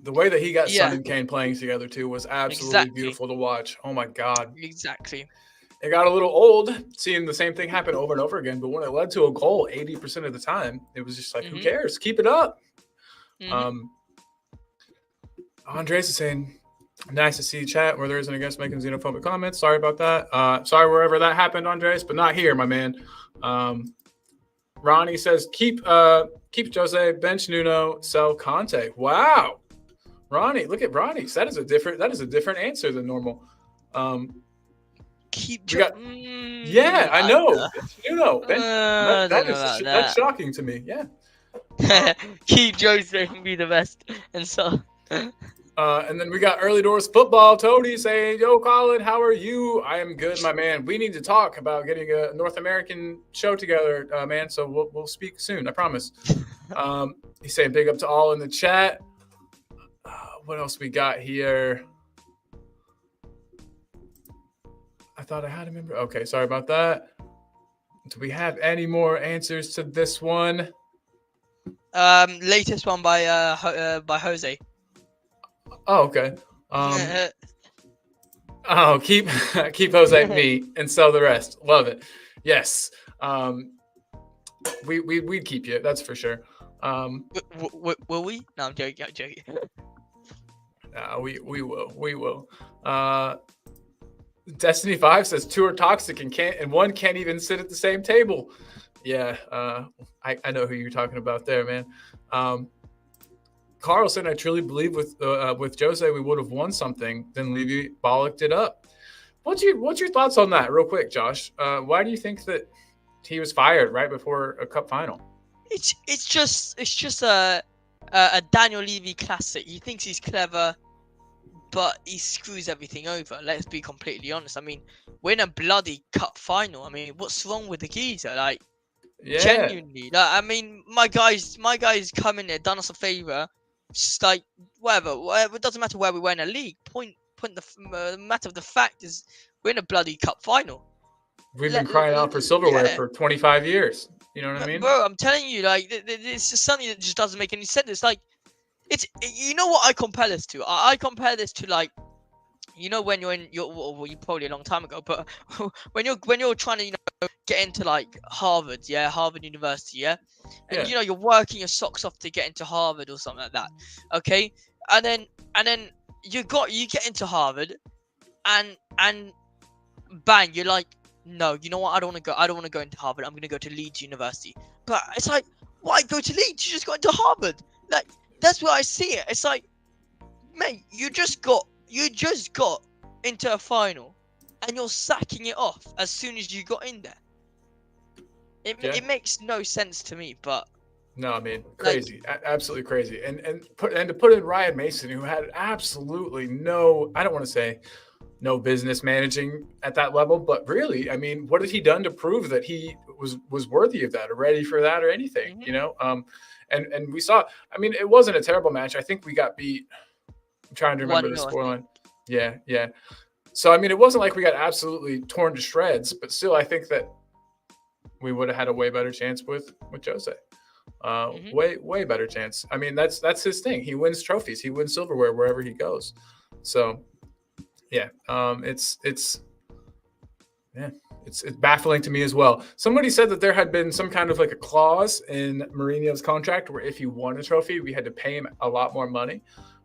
the way that he got Yeah. Son and Kane playing together too was absolutely Exactly. beautiful to watch. Oh my God. exactly. It got a little old seeing the same thing happen over and over again, but when it led to a goal 80% of the time, it was just like, who cares? Keep it up. Mhm. Andres is saying, nice to see chat where there isn't a guest making xenophobic comments. Sorry about that. Sorry wherever that happened, Andres, but not here, my man. Ronnie says, keep Jose, bench Nuno, sell Conte. Wow. Ronnie, look at Ronnie's. That is a different answer than normal. Keep. we got- Yeah, I know. Bench Nuno. That's shocking to me. Yeah. Keep Jose and be the best, and so. And then we got Early Doors Football. Tony saying, yo, Colin, how are you? I am good, my man. We need to talk about getting a North American show together, man. So we'll speak soon, I promise. He's saying big up to all in the chat. What else we got here? I thought I had a member. Okay, sorry about that. Do we have any more answers to this one? Latest one by Jose. Oh, okay. Keep Jose me and sell the rest. Love it. Yes. We'd keep you. That's for sure. Will we? No, I'm joking. We will. Destiny 5 says 2 are toxic and one can't even sit at the same table. Yeah. I know who you're talking about there, man. Carl said, I truly believe with Jose, we would have won something. Then Levy bollocked it up. What's your thoughts on that real quick, Josh? Why do you think that he was fired right before a cup final? It's just a Daniel Levy classic. He thinks he's clever, but he screws everything over. Let's be completely honest. I mean, we're in a bloody cup final. I mean, what's wrong with the geezer? Like, Yeah. genuinely. Like, I mean, my guys come in there, done us a favor. Just like whatever. It doesn't matter where we were in a league. The matter of the fact is we're in a bloody cup final. We've been crying out for silverware Yeah. for 25 years. You know what I mean? Bro, I'm telling you, like, it's just something that just doesn't make any sense. It's like, you know what I compare this to? I compare this to, like, you know, when you're you probably a long time ago, but when you're trying to, you know, get into like Harvard University, yeah, and Yeah. you know you're working your socks off to get into Harvard or something like that, okay, and then you get into Harvard, and bang, you're like, no, you know what, I don't want to go into Harvard. I'm gonna go to Leeds University. But it's like, why go to Leeds? You just got into Harvard. Like, that's where I see it. It's like, mate, you just got into a final, and you're sacking it off as soon as you got in there. It makes no sense to me, but No, I mean, crazy, absolutely crazy. And to put in Ryan Mason, who had absolutely no, I don't want to say no business managing at that level. But really, I mean, what has he done to prove that he was worthy of that or ready for that or anything? And we saw. I mean, it wasn't a terrible match. I think we got beat. I'm trying to remember the 1-0, I think. scoreline. Yeah. So I mean, it wasn't like we got absolutely torn to shreds, but still, I think that we would have had a way better chance with Jose. Way better chance. I mean, that's his thing. He wins trophies. He wins silverware wherever he goes. So, yeah, it's baffling to me as well. Somebody said that there had been some kind of like a clause in Mourinho's contract where if he won a trophy, we had to pay him a lot more money.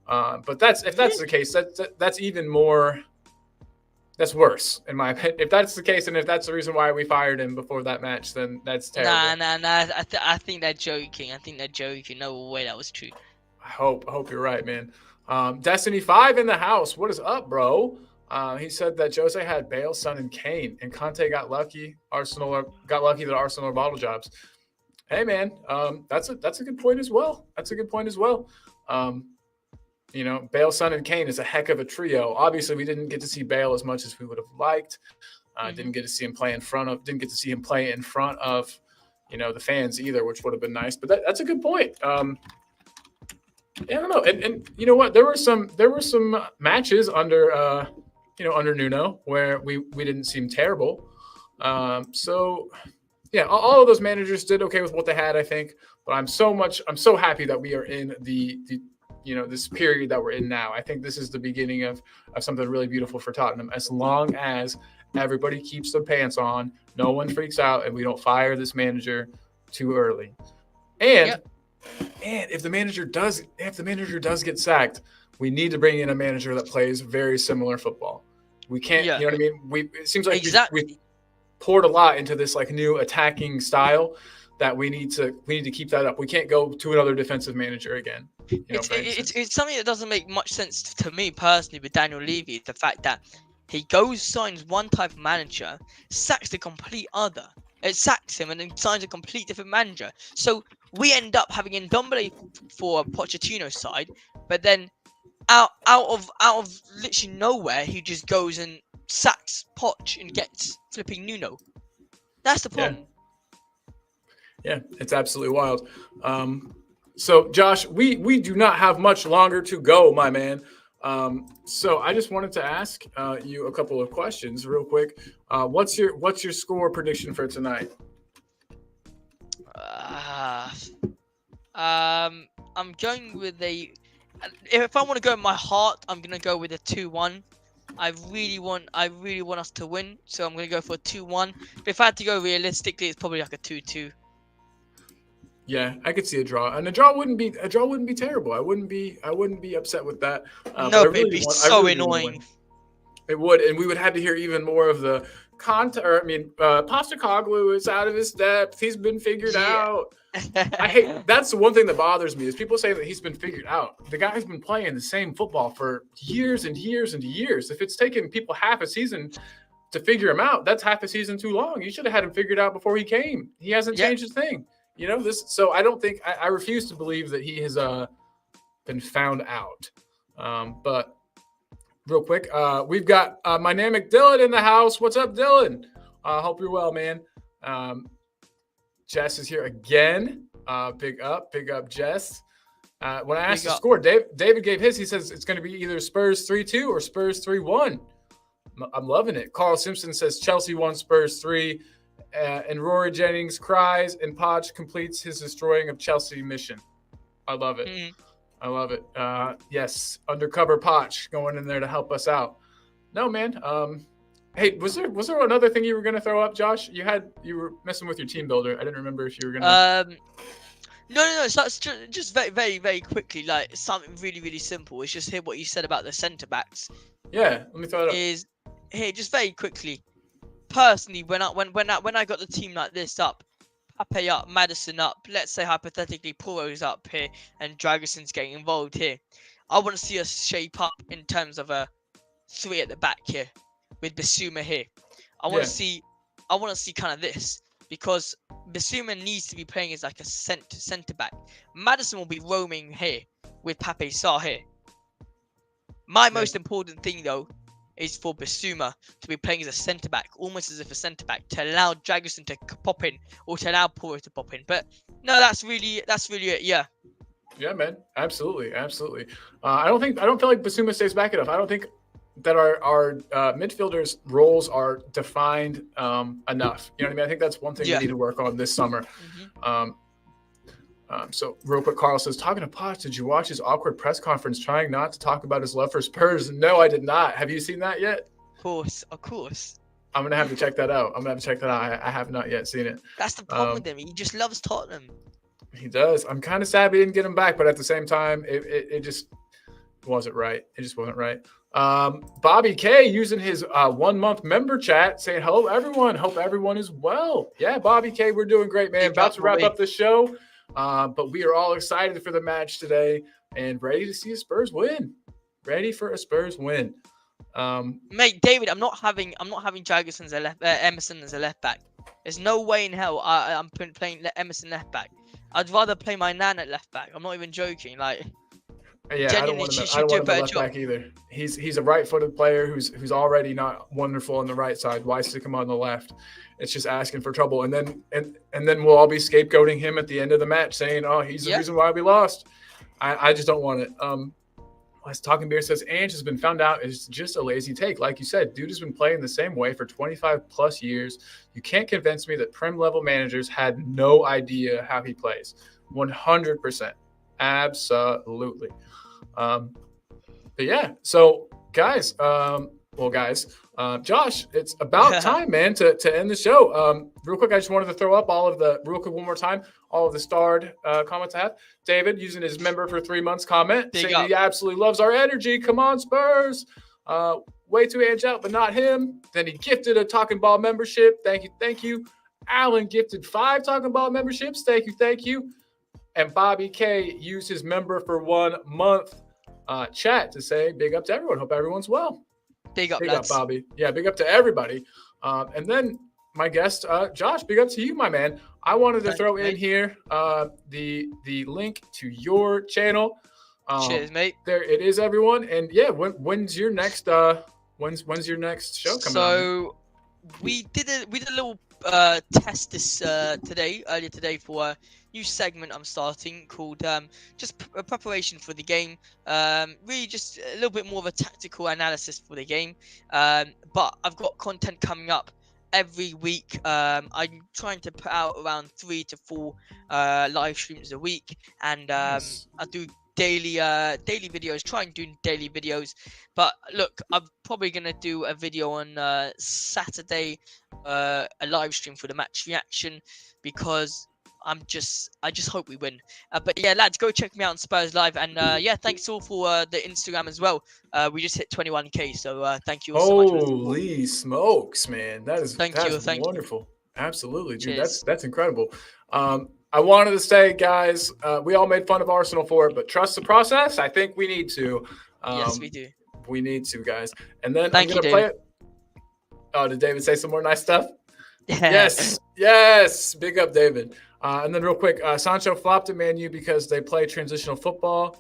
But if that's the case, that's even more. That's worse, in my opinion. If that's the case, and if that's the reason why we fired him before that match, then that's terrible. Nah. I think they're joking. No way that was true. I hope you're right, man. Destiny 5 in the house. What is up, bro? He said that Jose had Bale, Son, and Kane, and Conte got lucky. Arsenal got lucky that Arsenal are bottle jobs. Hey, man, that's a good point as well. Bale, Son, and Kane is a heck of a trio. Obviously, we didn't get to see Bale as much as we would have liked. Didn't get to see him play in front of the fans either, which would have been nice. But that's a good point. I don't know. And you know what? There were some matches under Nuno where we didn't seem terrible. So yeah, all of those managers did okay with what they had, I think. But I'm so happy that we are in this period that we're in now. I think this is the beginning of something really beautiful for Tottenham. As long as everybody keeps their pants on, no one freaks out, and we don't fire this manager too early. And if the manager does get sacked, we need to bring in a manager that plays very similar football. We can't, you know what I mean? It seems like we poured a lot into this like new attacking style that we need to keep that up. We can't go to another defensive manager again. It's something that doesn't make much sense to me personally with Daniel Levy. The fact that he signs one type of manager, sacks the complete other. It sacks him and then signs a complete different manager. So we end up having Ndombele for Pochettino's side, but then out of literally nowhere, he just goes and sacks Poch and gets flipping Nuno. That's the problem. Yeah, it's absolutely wild. So, Josh, we do not have much longer to go, my man. So I just wanted to ask you a couple of questions real quick. What's your score prediction for tonight? I'm going with if I want to go in my heart, I'm going to go with a 2-1. I really want us to win, so I'm going to go for a 2-1. But if I had to go realistically, it's probably like a 2-2. Yeah, I could see a draw, and a draw wouldn't be terrible. I wouldn't be upset with that. No, but it'd be so annoying. It would, and we would have to hear even more of the Postecoglou is out of his depth. He's been figured out. I hate. That's the one thing that bothers me is people say that he's been figured out. The guy's been playing the same football for years and years and years. If it's taken people half a season to figure him out, that's half a season too long. You should have had him figured out before he came. He hasn't changed his thing. So I don't think I refuse to believe that he has been found out. But real quick, we've got my Namic Dylan in the house. What's up, Dylan? Hope you're well, man. Jess is here again. Big up, Jess. When I asked the score, David gave his. He says it's going to be either Spurs 3-2 or Spurs 3-1. I'm loving it. Carl Simpson says Chelsea 1, Spurs 3. And Rory Jennings cries, and Poch completes his destroying of Chelsea mission. I love it. I love it. Yes, undercover Poch going in there to help us out. No, man. Hey, was there another thing you were going to throw up, Josh? You were messing with your team builder. I didn't remember if you were going to. No. So it's just very, very, very quickly, like something really, really simple. It's just hear what you said about the centre backs. Yeah, let me throw it up. Just very quickly. Personally, when I got the team like this up, Pape up, Maddison up, let's say hypothetically Poro's up here and Dragason's getting involved here, I want to see us shape up in terms of a 3 at the back here with Bissouma here. I want to see kind of this because Bissouma needs to be playing as like a centre back. Maddison will be roaming here with Pape Sarr here. My most important thing though is for Basuma to be playing as a centre back, almost as if a centre back, to allow Dragusin to pop in or to allow Poro to pop in. But no, that's really it. Yeah. Yeah, man. Absolutely. Absolutely. I don't feel like Basuma stays back enough. I don't think that our midfielders' roles are defined enough. You know what I mean? I think that's one thing we need to work on this summer. So real quick, Carl says, talking to Poch, did you watch his awkward press conference trying not to talk about his love for Spurs? No, I did not. Have you seen that yet? Of course. I'm going to have to check that out. I have not yet seen it. That's the problem with him. He just loves Tottenham. He does. I'm kind of sad we didn't get him back, but at the same time, it just wasn't right. It just wasn't right. Bobby K using his 1 month member chat saying, hello, everyone. Hope everyone is well. Yeah, Bobby K, we're doing great, man. About to wrap up the show. But we are all excited for the match today and ready to see a Spurs win. Ready for a Spurs win. Mate, David, I'm not having Dragusin as a Emerson as a left back. There's no way in hell I'm playing Emerson left back. I'd rather play my Nan at left back. I'm not even joking. Like, yeah, I don't want him left back either. He's a right-footed player who's already not wonderful on the right side. Why stick him on the left? It's just asking for trouble. And then we'll all be scapegoating him at the end of the match, saying, "Oh, he's the reason why we lost." I just don't want it. As Talking Beer says, Ange has been found out is just a lazy take. Like you said, dude has been playing the same way for 25 plus years. You can't convince me that Prem level managers had no idea how he plays. 100%. Absolutely. But yeah, so guys, Josh, it's about time, man, to end the show. Real quick, I just wanted to throw up one more time, all of the starred comments I have. David using his member for 3 months comment, saying he absolutely loves our energy. Come on, Spurs. Way too Ange out, but not him. Then he gifted a Talking Ball membership. Thank you. Alan gifted 5 Talking Ball memberships. Thank you. And Bobby K used his member for 1 month chat to say big up to everyone. Hope everyone's well. Big up, Bobby. Yeah, big up to everybody. And then my guest, Josh, big up to you, my man. I wanted to throw in here the link to your channel. Cheers, mate. There it is, everyone. And yeah, when's your next when's your next show coming out? So we did a little test this earlier today for a new segment I'm starting called just a preparation for the game. Really just a little bit more of a tactical analysis for the game. But I've got content coming up every week. I'm trying to put out around 3 to 4 live streams a week, and Nice. I do daily videos. Try and do daily videos. But look, I'm probably gonna do a video on Saturday, a live stream for the match reaction, because I just hope we win. But yeah, lads, go check me out on Spurs Live, and yeah, thanks all for the Instagram as well. We just hit 21k, so thank you all so much. Holy smokes, man! That's Thank wonderful. Absolutely, dude. Cheers. That's incredible. I wanted to say, guys, we all made fun of Arsenal for it, but trust the process. I think we need to. Yes, we do. We need to, guys. And then Thank I'm you, gonna play David. it. Oh, did David say some more nice stuff? Yes. Big up, David. And then real quick, Sancho flopped at Man U because they play transitional football.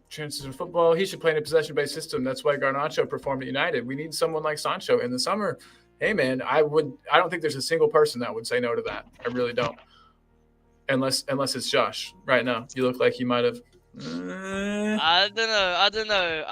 He should play in a possession-based system. That's why Garnacho performed at United. We need someone like Sancho in the summer. Hey, man, I don't think there's a single person that would say no to that. I really don't. Unless it's Josh. Right now, you look like you might have. I don't know.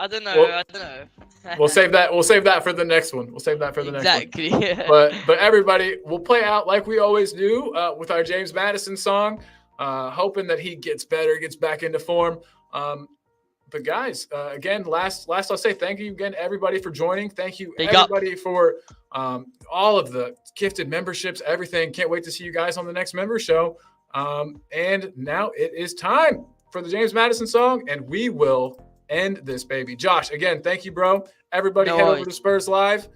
We'll save that. We'll save that for the next one. Exactly. But everybody, we'll play out like we always do with our James Madison song, hoping that he gets better, gets back into form. But guys, again, last I'll say thank you again, everybody, for joining. Thank you, everybody, for all of the gifted memberships, everything. Can't wait to see you guys on the next member show. And now it is time for the James Madison song, and we will end this baby. Josh, again, thank you, bro. Everybody, head over to Spurs Live.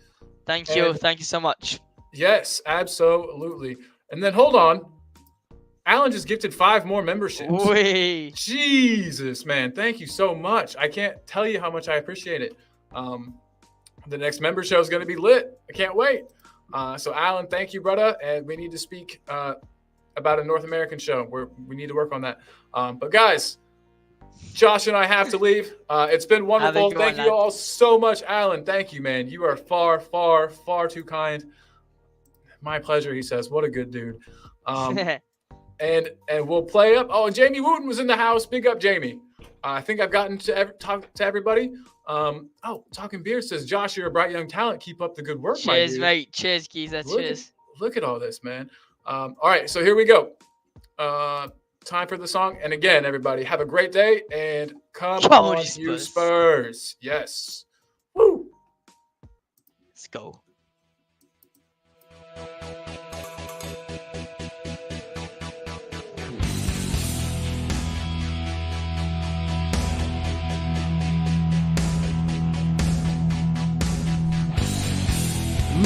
Thank you so much. Yes, absolutely. And then hold on. Alan just gifted 5 more memberships. Wait. Jesus, man. Thank you so much. I can't tell you how much I appreciate it. The next member show is going to be lit. I can't wait. So, Alan, thank you, brother. And we need to speak about a North American show where we need to work on that. But, guys, Josh and I have to leave. It's been wonderful. good Thank one, you lad. all so much, Alan. Thank you, man. You are far, far, far too kind. My pleasure, he says. What a good dude. And we'll play up. Oh, and Jamie Wooten was in the house. Big up, Jamie. I think I've gotten to talk to everybody. Talking Beer says, Josh, you're a bright young talent. Keep up the good work, my Cheers, dude. mate. Cheers, geezer. Cheers. Look at all this, man. All right, so here we go. Time for the song. And again, everybody, have a great day and come on, you Spurs. Yes. Woo. Let's go.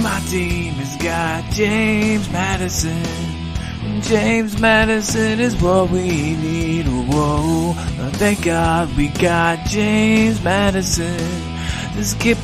My team has got James Madison. James Madison is what we need. Whoa, thank God we got James Madison. This kid